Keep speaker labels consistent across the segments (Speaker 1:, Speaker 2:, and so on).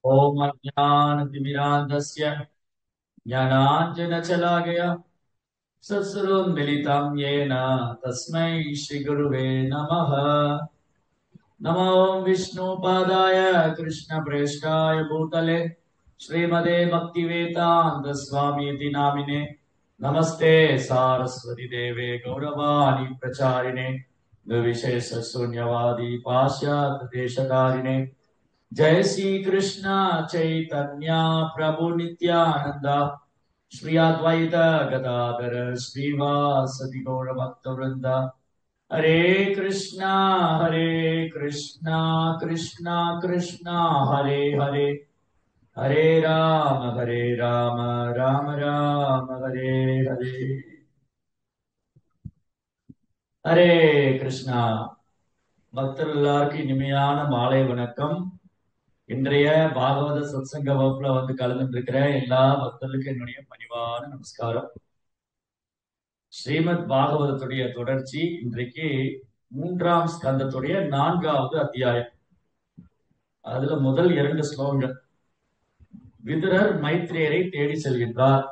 Speaker 1: ओम अज्ञानतिमिरान्धस्य ज्ञानाञ्जनशलाकया सत्सर्वमिलितं येन तस्मै श्रीगुरुवे नमः। नमो विष्णुपादाय कृष्णप्रेष्ठाय भूतले श्रीमते भक्तिवेदान्त स्वामीति नामिने नमस्ते सारस्वती देवे गौरवाणी प्रचारिणे निर्विशेष शून्यवादी पाश्चात्य देशकारिणे जय श्री कृष्ण चैतन्य प्रभु नित्यानंद श्री अद्वैत गदाधर श्रीवासदि गौर भक्त वृंद हरे कृष्णा कृष्णा कृष्णा हरे हरे हरे राम राम राम हरे हरे हरे कृष्णा பக்தர்கள் எல்லாருக்கும் இனிமையான மாலை வணக்கம். இன்றைய பாகவத சத்சங்க வகுப்புல கலந்துட்டு இருக்கிற எல்லா பக்தர்களுக்கும் என்னுடைய பணிவான நமஸ்காரம். ஸ்ரீமத் பாகவதத்துடைய தொடர்ச்சி. இன்றைக்கு 3ஆம் ஸ்கந்தத்துடைய 4வது அத்தியாயம். அதுல முதல் 2 ஸ்லோகங்கள். விதுரர் மைத்ரேயரை தேடி செல்கின்றார்.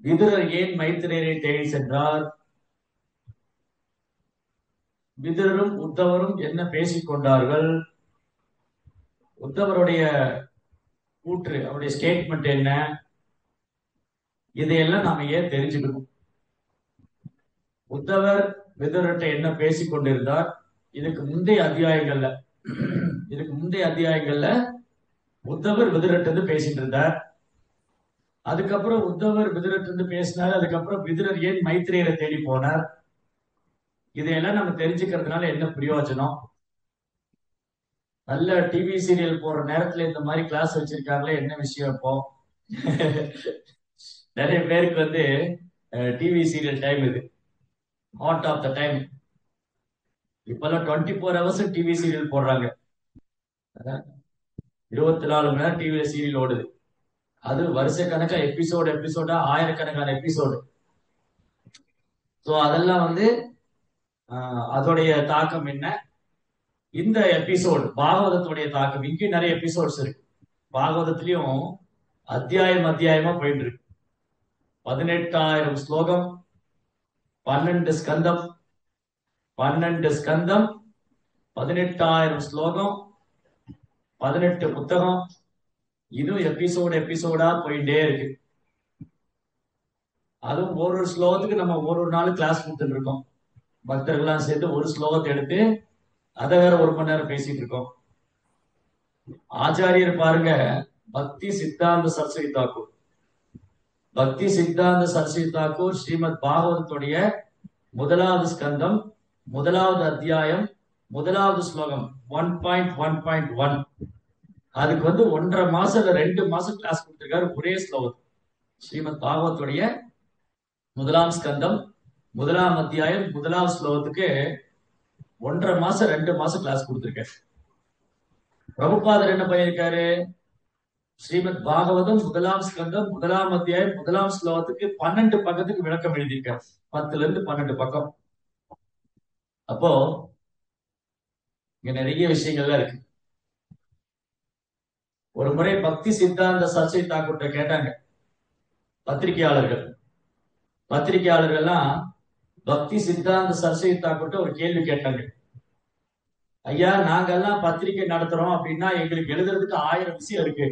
Speaker 1: விதுரர் ஏன் மைத்ரேயரை தேடி சென்றார்? விதுரரும் உத்தவரும் என்ன பேசிக் கொண்டார்கள்? உத்தவருடைய கூற்று, அவருடைய ஸ்டேட்மெண்ட் என்ன? இதையெல்லாம் நாம ஏன் தெரிஞ்சுக்கணும்? உத்தவர் விதுரர்கிட்ட என்ன பேசிக் கொண்டிருந்தார்? இதுக்கு முந்தைய அத்தியாயங்கள்ல உத்தவர் விதுரர்கிட்ட பேசிட்டு இருந்தார். அதுக்கப்புறம் உத்தவர் விதுரர்கிட்ட பேசினார். அதுக்கப்புறம் விதுரர் ஏன் மைத்ரேயரை தேடி போனார்? இதையெல்லாம் நம்ம தெரிஞ்சுக்கிறதுனால என்ன பிரயோஜனம்? நல்ல டிவி சீரியல் போற நேரத்துல இந்த மாதிரி கிளாஸ் வச்சிருக்காங்களே, என்ன விஷயம்? இப்போ நிறைய பேருக்கு டிவி சீரியல் டைம் இது ஹாட் ஆஃப் த டைம். இப்பெல்லாம் 24 hours டிவி சீரியல் போடுறாங்க. 24 மணி நேரம் டிவியில சீரியல் ஓடுது. அது வருஷ கணக்கா எபிசோடா ஆயிரக்கணக்கான எபிசோடு. ஸோ அதெல்லாம் அதோடைய தாக்கம் என்ன? இந்த எபிசோடு பாகவதத்துடைய தாக்கம். இங்கே நிறைய எபிசோட்ஸ் இருக்கு. பாகவதத்திலையும் அத்தியாயமா போயிட்டு இருக்கு. 18,000 ஸ்லோகம், 12 ஸ்கந்தம், 18,000 ஸ்லோகம், 18 புத்தகம். இன்னும் எபிசோடா போயிட்டே இருக்கு. அதுவும் ஒரு ஸ்லோகத்துக்கு நம்ம ஒரு நாள் கிளாஸ் கொடுத்துட்டு இருக்கோம். பக்தர்கள்லாம் சேர்ந்து ஒரு ஸ்லோகத்தை எடுத்து அதை வேற 1 மணி நேரம் பேசிட்டு இருக்கோம். ஆச்சாரியர் பாருங்க, பக்தி சித்தாந்த சரஸ்வதி தாக்கூர் ஸ்ரீமத் பாகவதத்துடைய 1வது ஸ்கந்தம், 1வது அத்தியாயம், 1வது ஸ்லோகம் 1.1.1 அதுக்கு 1.5 மாசம் 2 மாசம் கிளாஸ் கொடுத்திருக்காரு ஒரே ஸ்லோகம். ஸ்ரீமத் பாகவத்துடைய 1ஆம் ஸ்கந்தம், 1ஆம் அத்தியாயம், 1வது ஸ்லோகத்துக்கு 1.5 மாசம் 2 மாசம் கிளாஸ் கொடுத்திருக்காரு. பிரபுபாதர் என்ன பண்ணியிருக்காரு? ஸ்ரீமத் பாகவதம் 1ஆம் ஸ்கந்தம், 1ஆம் அத்தியாயம், 1ஆம் ஸ்லோகத்துக்கு 12 பக்கத்துக்கு விளக்கம் எழுதியிருக்காரு. 10ல இருந்து 12 பக்கம். அப்போ இங்க நிறைய விஷயங்கள்லாம் இருக்கு. ஒரு முறை பக்தி சித்தாந்த சரஸ்வதி தாக்கூர்ட்ட கேட்டாங்க பத்திரிகையாளர்கள்லாம் பக்தி சித்தாந்த சரஸ்வதி தாக்கூர்ட்ட ஒரு கேள்வி கேட்டாங்க. ஐயா, நாங்கெல்லாம் பத்திரிகை நடத்துறோம் அப்படின்னா எங்களுக்கு எழுதுறதுக்கு 1000 விஷயம் இருக்கு.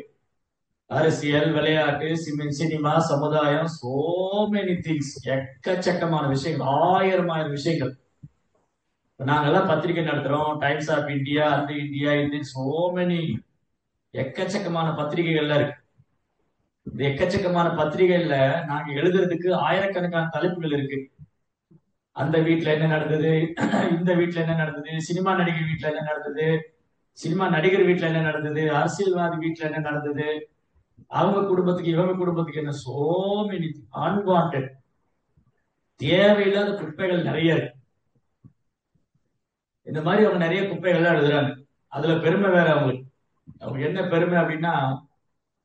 Speaker 1: அரசியல், விளையாட்டு, சினிமா, சமுதாயம், சோ மெனி திங்ஸ், எக்கச்சக்கமான விஷயங்கள், 1000 விஷயங்கள். நாங்கெல்லாம் பத்திரிகை நடத்துறோம். டைம்ஸ் ஆஃப் இந்தியா, அந்த இந்தியா, இந்த சோ மெனி, எக்கச்சக்கமான பத்திரிகைகள்ல இருக்கு. இந்த எக்கச்சக்கமான பத்திரிகைகள்ல நாங்க எழுதுறதுக்கு ஆயிரக்கணக்கான தலைப்புகள் இருக்கு. அந்த வீட்டுல என்ன நடந்தது, இந்த வீட்டுல என்ன நடந்தது, சினிமா நடிகர் வீட்டுல என்ன நடந்தது, சினிமா நடிகர் வீட்டுல என்ன நடந்தது, அரசியல்வாதி வீட்டுல என்ன நடந்தது, அவங்க குடும்பத்துக்கு இவங்க குடும்பத்துக்கு என்ன, சோ மெனி அன்வான்ட், தேவையில்லாத குப்பைகள் நிறைய இருக்கு. இந்த மாதிரி அவங்க நிறைய குப்பைகள்லாம் எழுதுறாங்க. அதுல பெருமை வேற அவங்களுக்கு. அவங்க என்ன பெருமை அப்படின்னா,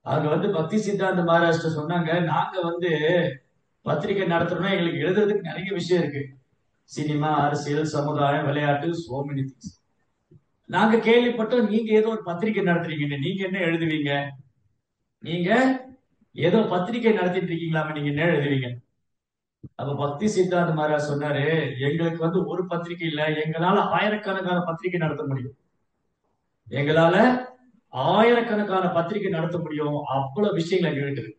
Speaker 1: அவங்க பக்தி சித்தாந்த மகாராஷ்டிர சொன்னாங்க, நாங்க பத்திரிகை நடத்துறோம்னா எங்களுக்கு எழுதுறதுக்கு நிறைய விஷயம் இருக்கு. சினிமா, அரசியல், சமுதாயம், விளையாட்டு, சோ மெனி திங்ஸ். நாங்க கேள்விப்பட்டோம் நீங்க ஏதோ ஒரு பத்திரிகை நடத்துறீங்க, நீங்க என்ன எழுதுவீங்க? நீங்க ஏதோ பத்திரிகை நடத்திட்டு இருக்கீங்களாம, நீங்க என்ன எழுதுவீங்க? அப்ப பக்தி சித்தாந்த மகாராஜ் சொன்னாரு, எங்களுக்கு வந்து ஒரு பத்திரிகை இல்ல, எங்களால ஆயிரக்கணக்கான பத்திரிகை நடத்த முடியும். எங்களால ஆயிரக்கணக்கான பத்திரிகை நடத்த முடியும். அவ்வளவு விஷயங்கள் எங்க இருக்குது.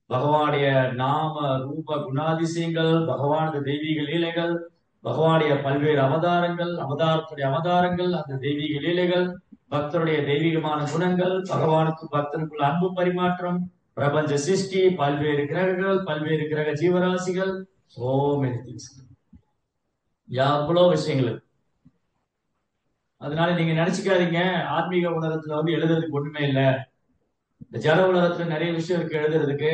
Speaker 1: பகவானுடைய நாம ரூப குணாதிசயங்கள், பகவானுடைய தெய்வீக லீலைகள், பகவானுடைய பல்வேறு அவதாரங்கள், அவதாரத்துடைய அவதாரங்கள், அந்த தெய்வீக லீலைகள், பக்தருடைய தெய்வீகமான குணங்கள், பகவானுக்கு பக்தனுக்குள்ள அன்பு பரிமாற்றம், பிரபஞ்ச சிருஷ்டி, பல்வேறு கிரகங்கள், பல்வேறு கிரக ஜீவராசிகள், சோ மெனி திங்ஸ். எவ்வளவு விஷயங்கள் இருக்கு. அதனால நீங்க நினைச்சுக்காதீங்க ஆன்மீக உலகத்துல வந்து எழுதுறதுக்கு ஒண்ணுமே இல்ல, இந்த ஜட உலகத்துல நிறைய விஷயம் இருக்கு எழுதுறதுக்கு,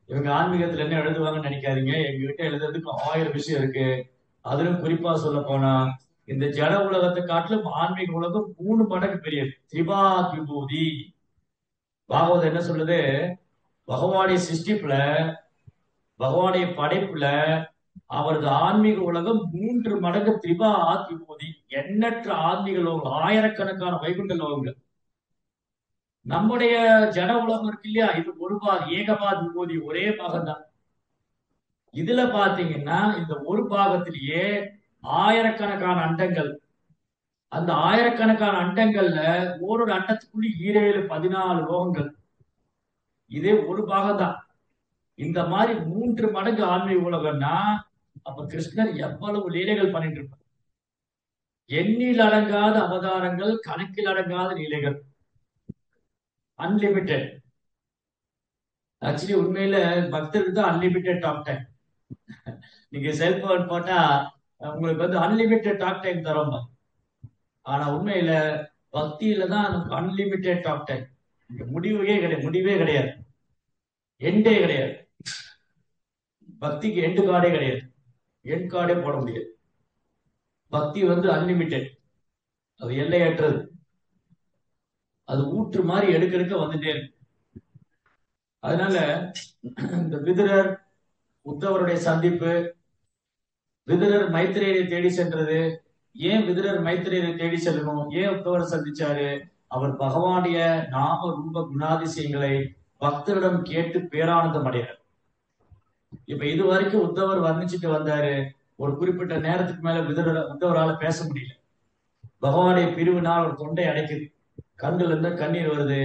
Speaker 1: இவங்க ஆன்மீகத்துல என்ன எழுதுவாங்கன்னு நினைக்காதீங்க. எங்ககிட்ட எழுதுறதுக்கு 1000 விஷயம் இருக்கு. அதிலும் குறிப்பா சொல்ல போனா இந்த ஜட உலகத்தை காட்டிலும் ஆன்மீக உலகம் 3 மடங்கு பெரியது. திரிபாத் விபூதி. பாகவதம் என்ன சொல்லுது? பகவானுடைய சிருஷ்டிப்புல, பகவானுடைய படைப்புல அவரது ஆன்மீக உலகம் 3 மடங்கு திரிபாத் விபூதி. எண்ணற்ற ஆன்மீக லோகங்கள், ஆயிரக்கணக்கான வைகுண்ட லோகங்கள். நம்முடைய ஜட உலகம் இருக்கு இல்லையா, இது ஒரு ஏகபாத் விபூதி, ஒரே பாகம் தான். இதுல பாத்தீங்கன்னா இந்த ஒரு பாகத்திலேயே ஆயிரக்கணக்கான அண்டங்கள். அந்த ஆயிரக்கணக்கான அண்டங்கள்ல ஒரு அண்டத்துக்குள்ள 14 லோகங்கள். இதே ஒரு பாகம் தான். இந்த மாதிரி 3 மடங்கு ஆன்மீக உலகம்னா அப்ப கிருஷ்ணர் எவ்வளவு லீலைகள் பண்ணிட்டு இருப்பார். எண்ணில் அடங்காத அவதாரங்கள், கணக்கில் அடங்காத லீலைகள், அன்லிமிட்டெட். ஆக்சுவலி உண்மையில பக்தருக்கு தான் அன்லிமிட்டெட் டாக் டைம். நீங்க செல்போன் போட்டா உங்களுக்கு வந்து அன்லிமிட்டெட் டாக் டைம் தரோம். ஆனா உண்மையில பக்தியில தான் அன்லிமிட்டெட் டாக் டைம். முடிவே கிடையாது, எண்டே கிடையாது. பக்திக்கு எண்டு கார்டே கிடையாது, எண்ட் கார்டே போட முடியாது. பக்தி வந்து அன்லிமிட்டெட், அது எல்லையற்றது. அது ஊற்று மாதிரி எடுக்க எடுக்க வந்துட்டே இருக்கு. அதனால இந்த விதுரர் உத்தவருடைய சந்திப்பு, விதுரர் மைத்திரேயரை தேடி சென்றது. ஏன் விதுரர் மைத்திரேயரை தேடி செல்லணும்? ஏன் உத்தவரை சந்திச்சாரு? அவர் பகவானுடைய நாம ரூப குணாதிசயங்களை பக்தரிடம் கேட்டு பேரானந்தம் அடைகிறார். இப்ப இது வரைக்கும் உத்தவர் வர்ணிச்சுட்டு வந்தாரு. ஒரு குறிப்பிட்ட நேரத்துக்கு மேல உத்தவரால பேச முடியல. பகவானுடைய பிரிவினால் ஒரு தொண்டை அடைக்குது, கண்ணுல இருந்து கண்ணீர் வருது.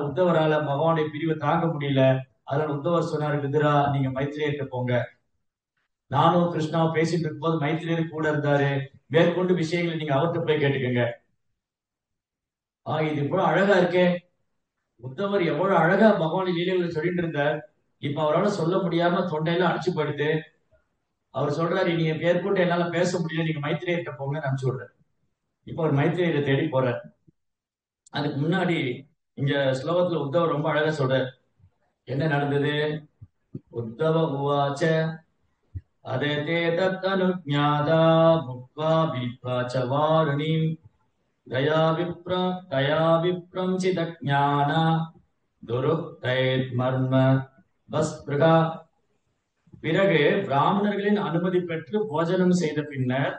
Speaker 1: உத்தவரால பகவானுடைய பிரிவை தாங்க முடியல. அதனால உத்தவர் சொன்னாரு, விதுரா நீங்க மைத்திரேயர்கிட்ட போங்க. நானும் கிருஷ்ணாவும் பேசிட்டு இருக்கும்போது மைத்திரேயர் கூட இருந்தாரு. மேற்கொண்டு விஷயங்களை நீங்க அவர்கிட்ட போய் கேட்டுக்கோங்க. இது இவ்வளவு அழகா இருக்கே. உத்தவர் எவ்வளவு அழகா பகவான் லீலைகளை சொல்லிட்டு இருந்தார். இப்ப அவரால் சொல்ல முடியாம தொண்டையெல்லாம் அடிச்சு போயிடுது. அவர் சொல்றாரு, நீங்க மேற்கொண்டு என்னால பேச முடியல, நீங்க மைத்திரேயர்கிட்ட போங்கன்னு அனுப்பிச்சு விடுறாரு. இப்ப அவர் மைத்திரேயரை தேடி போறார். அதுக்கு முன்னாடி இங்க ஸ்லோகத்துல உத்தவர் ரொம்ப அழகா சொல்றார். என்ன நடந்தது? உத்தவ உவாச்ச அதே தத்தனுஜாதா முக்வா விப்ராச்ச வாருணீம் தயா விப்ரம் சிதஞான துருக்தைத் மர்ம பஸ்பிருகா. பிறகு பிராமணர்களின் அனுமதி பெற்று போஜனம் செய்த பின்னர்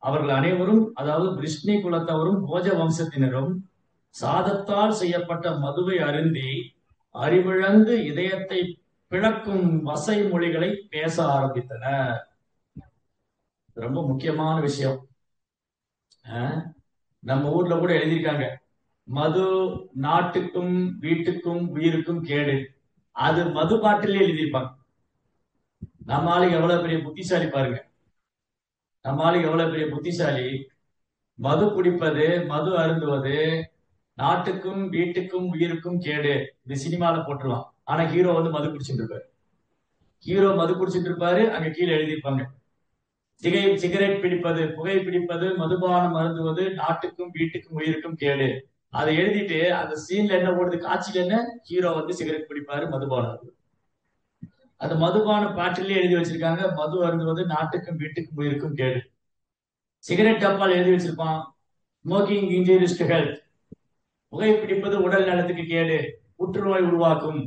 Speaker 1: அவர்கள் அனைவரும், அதாவது விஷ்ணு குலத்தவரும் போஜ வம்சத்தினரும் சாதத்தால் செய்யப்பட்ட மதுவை அருந்தி அறிவிழந்து இதயத்தை பிளக்கும் வசை மொழிகளை பேச ஆரம்பித்தனர். ரொம்ப முக்கியமான விஷயம். நம்ம ஊர்ல கூட எழுதியிருக்காங்க, மது நாட்டுக்கும் வீட்டுக்கும் உயிருக்கும் கேடு. அது மது பாட்டிலே எழுதியிருப்பாங்க. நம்ம ஆளுக்கு எவ்வளவு பெரிய புத்திசாலி பாருங்க. நம்ம ஆளுக்கு எவ்வளவு பெரிய புத்திசாலி. மது குடிப்பது, மது அருந்துவது நாட்டுக்கும் வீட்டுக்கும் உயிருக்கும் கேடு. இது சினிமால போட்டுருவான். ஆனா ஹீரோ வந்து மது குடிச்சிட்டு இருப்பாரு. அங்க கீழே எழுதியிருப்பாங்க, சிகரெட் பிடிப்பது, புகை பிடிப்பது, மதுபானம் அருந்துவது நாட்டுக்கும் வீட்டுக்கும் உயிருக்கும் கேடு. அதை எழுதிட்டு அந்த சீன்ல என்ன ஓடுது, காட்சியில என்ன, ஹீரோ வந்து சிகரெட் பிடிப்பாரு, மதுபானம். அந்த மதுபான பாட்டிலே எழுதி வச்சிருக்காங்க, மது அருந்துவது நாட்டுக்கும் வீட்டுக்கும் உயிருக்கும் கேடு. சிகரெட் டப்பால் எழுதி வச்சிருப்பான், ஸ்மோக்கிங் இன்ஜூரியஸ் டு ஹெல்த். புகைப்பிடிப்பது உடல் நலத்துக்கு கேடு, புற்றுநோய் உருவாக்கும்.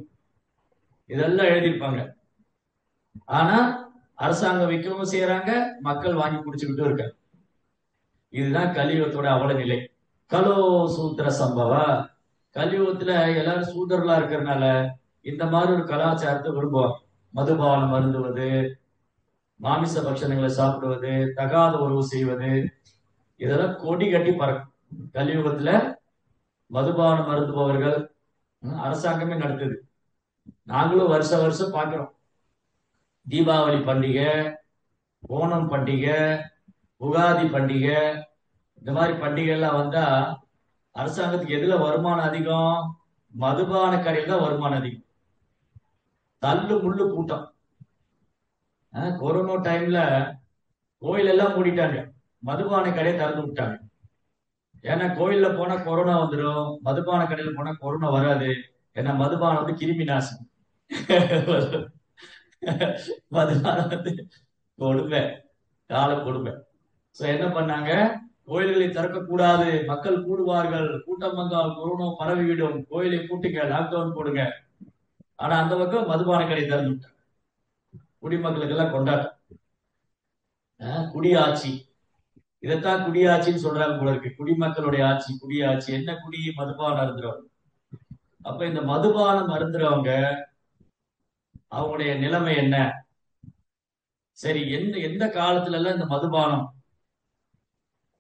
Speaker 1: இதெல்லாம் எழுதியிருப்பாங்க. ஆனா அரசாங்கம் விற்கவும் செய்யறாங்க, மக்கள் வாங்கி குடிச்சுக்கிட்டும் இருக்காங்க. இதுதான் கலியுகத்தோட அவல நிலை. கலோ சூத்திர சம்பவ. கலியுகத்துல எல்லாரும் சூதரலா இருக்கிறதுனால இந்த மாதிரி ஒரு கலாச்சாரத்தை விரும்புவாங்க. மதுபானம் அருந்துவது, மாமிச பட்சணங்களை சாப்பிடுவது, தகாத உறவு செய்வது, இதெல்லாம் கொடி கட்டி பறக்கும். கலியுகத்துல மதுபானம் அருந்துபவர்கள் அரசாங்கமே நடத்துது. நாங்களும் வருஷ வருஷம் பார்க்கிறோம். தீபாவளி பண்டிகை, ஓணம் பண்டிகை, உகாதி பண்டிகை, இந்த மாதிரி பண்டிகை எல்லாம் வந்தா அரசாங்கத்துக்கு எதுல வருமானம் அதிகம்? மதுபான கடையில் தான் வருமானம் அதிகம். தள்ளு முள்ளு கூட்டம். கொரோனா டைம்ல கோயில் எல்லாம் மூடிட்டாங்க, மதுபான கடையை திறந்து விட்டாங்க. ஏன்னா கோயில்ல போனா கொரோனா வந்துடும், மதுபான கடையில போனா கொரோனா வராது. ஏன்னா மதுபானம் வந்து கிருமி நாசம். மதுபானம் வந்து கொடுமை, கால கொடுமை. என்ன பண்ணாங்க? கோயில்களை திறக்கக்கூடாது, மக்கள் கூடுவார்கள், கூட்டம் வந்தால் கொரோனா பரவிவிடும், கோயிலை பூட்டுங்க, லாக்டவுன் போடுங்க. ஆனா அந்த பக்கம் மதுபான கடை திறந்து விட்டாங்க. குடிமக்களுக்கு எல்லாம் கொண்டாட்டம். குடியாட்சி, இதைத்தான் குடியாட்சின்னு சொல்றாங்க போல இருக்கு. குடிமக்களுடைய ஆட்சி, குடியாட்சி. என்ன குடி? மதுபானம் அருந்துறவங்க. அப்ப இந்த மதுபானம் அருந்துறவங்க அவங்களுடைய நிலைமை என்ன? சரி, எந்த காலத்துல எல்லாம் இந்த மதுபானம்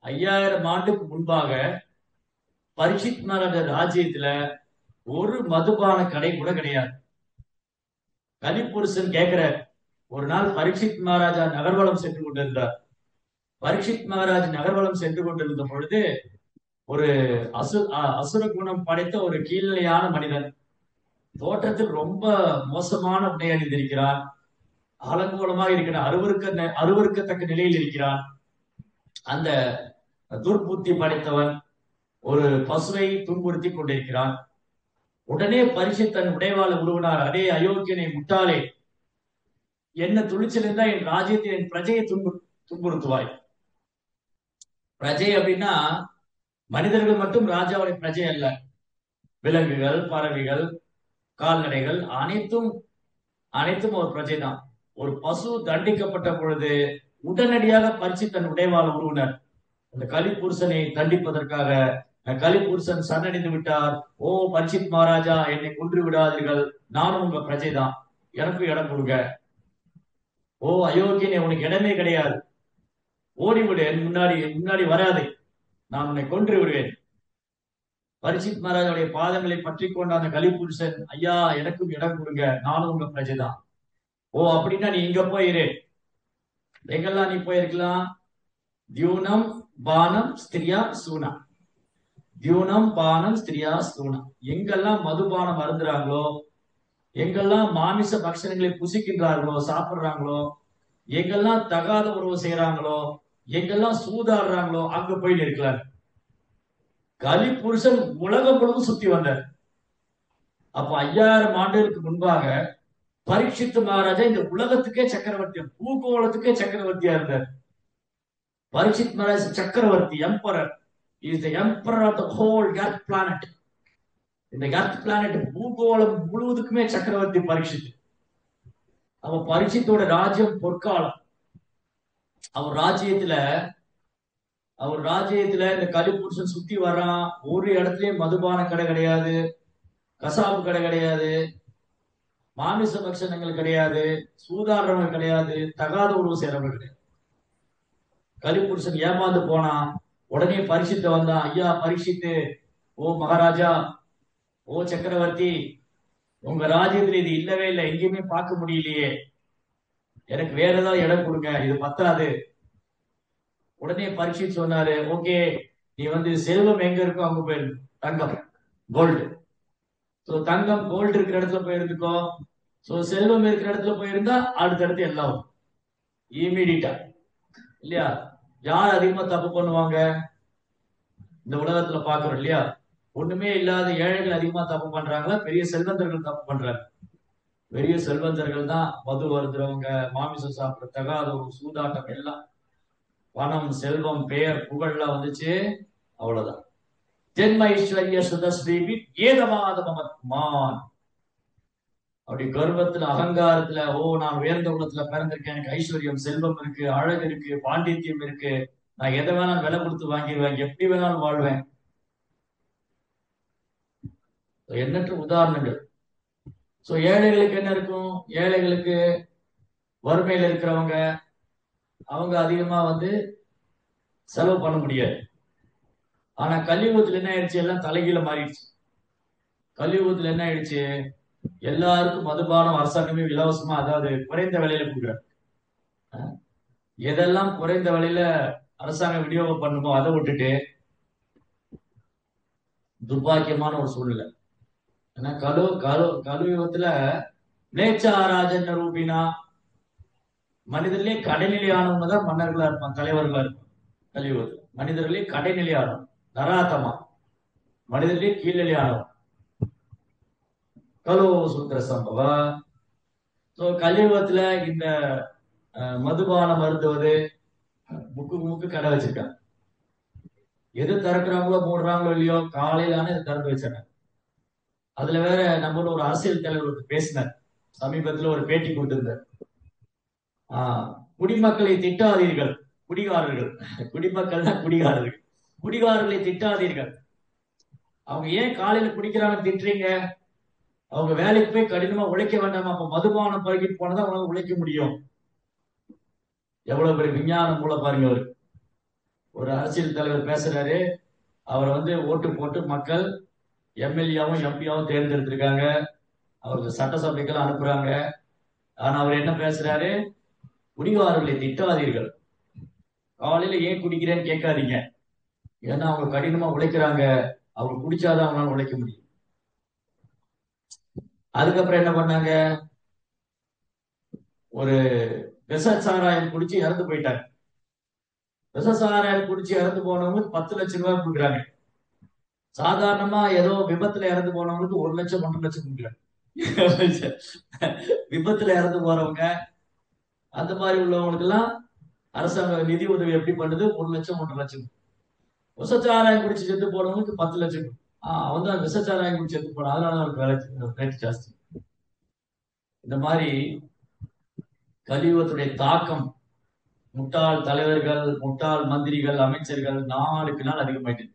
Speaker 1: 5000 ஆண்டுக்கு முன்பாக பரீட்சித் மகாராஜா ராஜ்யத்துல ஒரு மதுபான கடை கூட கிடையாது. கலிபுருஷன் கேட்கிறார். ஒரு நாள் பரீட்சித் மகாராஜா நகர்வலம் சென்று கொண்டிருந்தார். பரீட்சித் மகாராஜ் நகர்வலம் சென்று கொண்டிருந்த பொழுது ஒரு அசுர குணம் படைத்த ஒரு கீழ்நிலையான மனிதன், தோற்றத்தில் ரொம்ப மோசமான உடை அணிந்திருக்கிறான், அலங்கோலமாக இருக்கிறான், அருவருக்கத்தக்க நிலையில் இருக்கிறான். அந்த துர்புத்தி படைத்தவன் ஒரு பசுவை துன்புறுத்தி கொண்டிருக்கிறான். உடனே பரீட்சித் தன் உடைவாள உருவினார். அதே அயோக்கியனை, முட்டாளே, என்ன துணிச்சல் இருந்தா என் ராஜ்யத்தில் என் பிரஜையை துன்புறுத்துவாய். பிரஜை அப்படின்னா மனிதர்கள் மட்டும் ராஜாவுடைய பிரஜை அல்ல. விலங்குகள், பறவைகள், கால்நடைகள் அனைத்தும் ஒரு பிரஜை தான். ஒரு பசு தண்டிக்கப்பட்ட பொழுது உடனடியாக பரீட்சித் தன் உடைவாள உருவினர். அந்த கலிபுருஷனை தண்டிப்பதற்காக கலிபுருஷன் சரணடைந்து விட்டார். ஓ பரீட்சித் மகாராஜா, என்னை கொன்று விடாதீர்கள், நானும் உங்க பிரஜை தான், எனக்கும் இடம் கொடுங்க. ஓ அயோக்கியனே, உனக்கு இடமே கிடையாது, ஓடிவிடு, என் முன்னாடி வராது, நான் உன்னை கொன்று விடுவேன். பரீட்சித் மகாராஜாவுடைய பாதங்களை பற்றி கொண்ட அந்த கலிபுருஷன், ஐயா எனக்கும் இடம் கொடுங்க, நானும் உங்க பிரஜை தான். ஓ அப்படின்னா நீ இங்க போயிரு. எங்கெல்லாம் நீ போயிருக்கலாம்? தியூனம் பானம் ஸ்திரியா சூனா. தியூனம் பானம் ஸ்திரியா சூனா. எங்கெல்லாம் மதுபானம் அருந்துறாங்களோ, எங்கெல்லாம் மாமிச பக்ஷணங்களை புசிக்கின்றார்களோ, சாப்பிடுறாங்களோ, எங்கெல்லாம் தகாத உறவு செய்யறாங்களோ, எங்கெல்லாம் சூதாடுறாங்களோ, அங்க போய் நிற்கலாம். கலிபுருஷன் உலகம் முழுவதும் சுத்தி வந்தார். அப்ப 5000 ஆண்டுகளுக்கு முன்பாக பரீட்சித் மகாராஜா இந்த உலகத்துக்கே சக்கரவர்த்தி, பூகோளத்துக்கே சக்கரவர்த்தியா இருந்தார். பரீட்சித் மகாராஜ் சக்கரவர்த்தி, emperor, is the emperor of the whole earth planet. இந்த எர்த் பிளானட் பூகோளம் முழுவதுக்குமே சக்கரவர்த்தி பரீட்சித். அவ பரீட்சித்தோட ராஜ்யம் பொற்காலம். அவர் ராஜ்யத்துல இந்த கலிபுருஷன் சுத்தி வர்றான். ஒரு இடத்துலயும் மதுபான கடை கிடையாது, கசாப்பு கடை கிடையாது, மாமிச பட்சணங்கள் கிடையாது, சூதாடுறவங்க கிடையாது, தகாத உறவு செய்யறவங்க கிடையாது. கலிபுருஷன் ஏமாந்து போனான். உடனே பரீட்சித்து வந்தான். ஐயா பரீட்சித்து, ஓ மகாராஜா, ஓ சக்கரவர்த்தி, உங்க ராஜ்யத்துல இது இல்லவே இல்லை, எங்கேயுமே பார்க்க முடியலையே, எனக்கு வேற ஏதாவது இடம் கொடுங்க, இது பத்தாது. உடனே பரீட்சித்து சொன்னாரு, ஓகே, நீ வந்து செல்வம் எங்க இருக்கோ அங்க போயிரு, தங்கம் கோல்டு. சோ தங்கம் கோல்டு இருக்கிற இடத்துல போயிருந்துக்கோ. சோ செல்வம் இருக்கிற இடத்துல போயிருந்தா அடுத்தடுத்து எல்லாம் இமீடியட்டா, இல்லையா? யார் அதிகமா தப்பு பண்ணுவாங்க இந்த உலகத்துல பாக்குறோம் இல்லையா? ஒண்ணுமே இல்லாத ஏழைகள் அதிகமா தப்பு பண்றாங்களா, பெரிய செல்வந்தர்கள் தப்பு பண்றாங்க? பெரிய செல்வந்தர்கள் தான் மது வருதுறவங்க, மாமிசம் சாப்பிட்ற, தகாத ஒரு சூதாட்டம், எல்லாம் பணம், செல்வம், பெயர், புகழ்லாம் வந்துச்சு, அவ்வளவுதான். ஜென்ம ஐஸ்வர்ய சுதஸ்ரீவி ஏதமாதமத்மான். அப்படி கர்வத்துல, அகங்காரத்துல, ஓ நான் உயர்ந்த குலத்துல பிறந்திருக்கேன், எனக்கு ஐஸ்வர்யம், செல்வம் இருக்கு, அழகு இருக்கு, பாண்டித்யம் இருக்கு, நான் எதை வேணாலும் விலை கொடுத்து வாங்கிடுவேன், எப்படி வேணாலும் வாழ்வேன். எண்ணற்ற உதாரணங்கள். சோ ஏழைகளுக்கு என்ன இருக்கும்? ஏழைகளுக்கு வறுமையில இருக்கிறவங்க அவங்க அதிகமா செலவு பண்ண முடியாது. ஆனா கலியுகத்துல என்ன ஆயிடுச்சு? எல்லாம் தலைகீழ மாறிடுச்சு. கலியுகத்துல என்ன ஆயிடுச்சு? எல்லாருக்கும் மதுபானம் அரசாங்கமே இலவசமா, அதாவது குறைந்த விலையில கொடுக்குறாங்க. எதெல்லாம் குறைந்த விலையில அரசாங்கம் விநியோகம் பண்ணுமோ அதை விட்டுட்டு துர்பாக்கியமான ஒரு சூழ்நிலை. ஏன்னா கலியுகத்துல நேச்சாராஜன் ரூபினா மனிதர்களே கடைநிலையானவங்க தான் மன்னர்களா இருப்பான், தலைவர்களா இருப்பான். கலியுகத்துல மனிதர்களே கடைநிலையானவன், நராத்தமா மனிதர்களே கீழ்நிலையானவன். கலோ சூத்திர சம்பவம். கலியுகத்துல இந்த மதுபானம் மருந்துவது முக்கு கடை வச்சிருக்காங்க. எது திறக்கிறாங்களோ மூடுறாங்களோ இல்லையோ, காலையிலான இதை திறந்து வச்சிருக்காங்க. அதுல வேற நம்மளோட ஒரு அரசியல் தலைவர் பேசினார், சமீபத்துல ஒரு பேட்டி கொடுத்திருந்தார். குடிமக்களை திட்டாதீர்கள், குடிகாரர்கள். குடிமக்கள் தான் குடிகாரர்கள். குடிகாரர்களை திட்டாதீர்கள். அவங்க ஏன் காலையில குடிக்கிறாங்க திட்டுறீங்க? அவங்க வேலைக்கு போய் கடினமா உழைக்க வேண்டாமா? அப்ப மதுபானம் பருகிட்டு போனதான் அவங்களால உழைக்க முடியும். எவ்வளவு பெரிய விஞ்ஞானம் மூல பாருங்க. அவரு ஒரு அரசியல் தலைவர் பேசுறாரு. அவரை ஓட்டு போட்டு மக்கள் எம்எல்ஏவும் எம்பியாவும் தேர்ந்தெடுத்திருக்காங்க. அவருக்கு சட்டசபைக்கெல்லாம் அனுப்புறாங்க. ஆனா அவர் என்ன பேசுறாரு? குடிகாரர்களை திட்டாதீர்கள். காலையில ஏன் குடிக்கிறேன்னு கேட்காதீங்க. ஏன்னா அவங்க கடினமா உழைக்கிறாங்க. அவங்க குடிச்சாதான் அவங்களால உழைக்க முடியும். அதுக்கப்புறம் என்ன பண்ணாங்க? ஒரு விஷச்சாராயம் குடிச்சு இறந்து போயிட்டாங்க. விஷச்சாராயம் குடிச்சு இறந்து போனவங்களுக்கு 10 லட்சம் ரூபாய் கொடுக்குறாங்க. சாதாரணமா ஏதோ விபத்துல இறந்து போனவங்களுக்கு 1 லட்சம் 1.5 லட்சம் கொடுக்குறாங்க. விபத்துல இறந்து போறவங்க அந்த மாதிரி உள்ளவங்களுக்கு எல்லாம் அரசாங்க நிதி உதவி எப்படி பண்ணுது? 1 லட்சம் 1.5 லட்சம். விஷச்சாராயம் குடிச்சு செத்து போனவங்களுக்கு 10 லட்சம். அவன் தான் விஷச்சாராயம் குடிச்சு செத்து போனான், அதனால அவருக்கு ரேட் ஜாஸ்தி. இந்த மாதிரி கலியுகத்துடைய தாக்கம் முட்டாள் தலைவர்கள், முட்டாள் மந்திரிகள், அமைச்சர்கள் நாளுக்கு நாள் அதிகமாயிட்டு.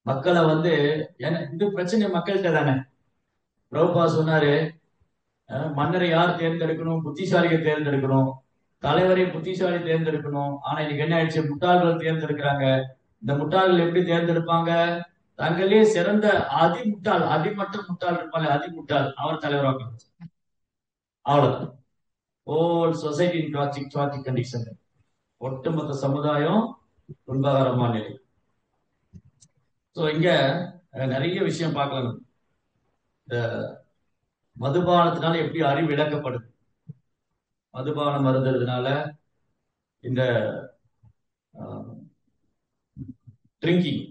Speaker 1: மக்களை இந்த பிரச்சனை மக்கள்கிட்ட தானே. பிரபுபா சொன்னாரு, மன்னரை யார் தேர்ந்தெடுக்கணும்? புத்திசாலியை தேர்ந்தெடுக்கணும், தலைவரை புத்திசாலி தேர்ந்தெடுக்கணும். ஆனா இன்னைக்கு என்ன ஆயிடுச்சு? முட்டாள்கள் தேர்ந்தெடுக்கிறாங்க. இந்த முட்டாள்கள் எப்படி தேர்ந்தெடுப்பாங்க? தங்களே சிறந்த அதிமுட்டாள், அடிமட்ட முட்டாள் இருப்பாங்க, அதிமுட்டாள், அவர் தலைவராக. அவ்வளவுதான். ஓல் சொசைட்டி டாக்ஸிக் கண்டிஷன். ஒட்டுமொத்த சமுதாயம் துன்பகரமான நிலை. இங்க நிறைய விஷயம் பார்க்கலாம். இந்த மதுபானத்தினால எப்படி அறிவு இழக்கப்படுது, மதுபானம் மருந்துறதுனால இந்த ட்ரிங்கிங்.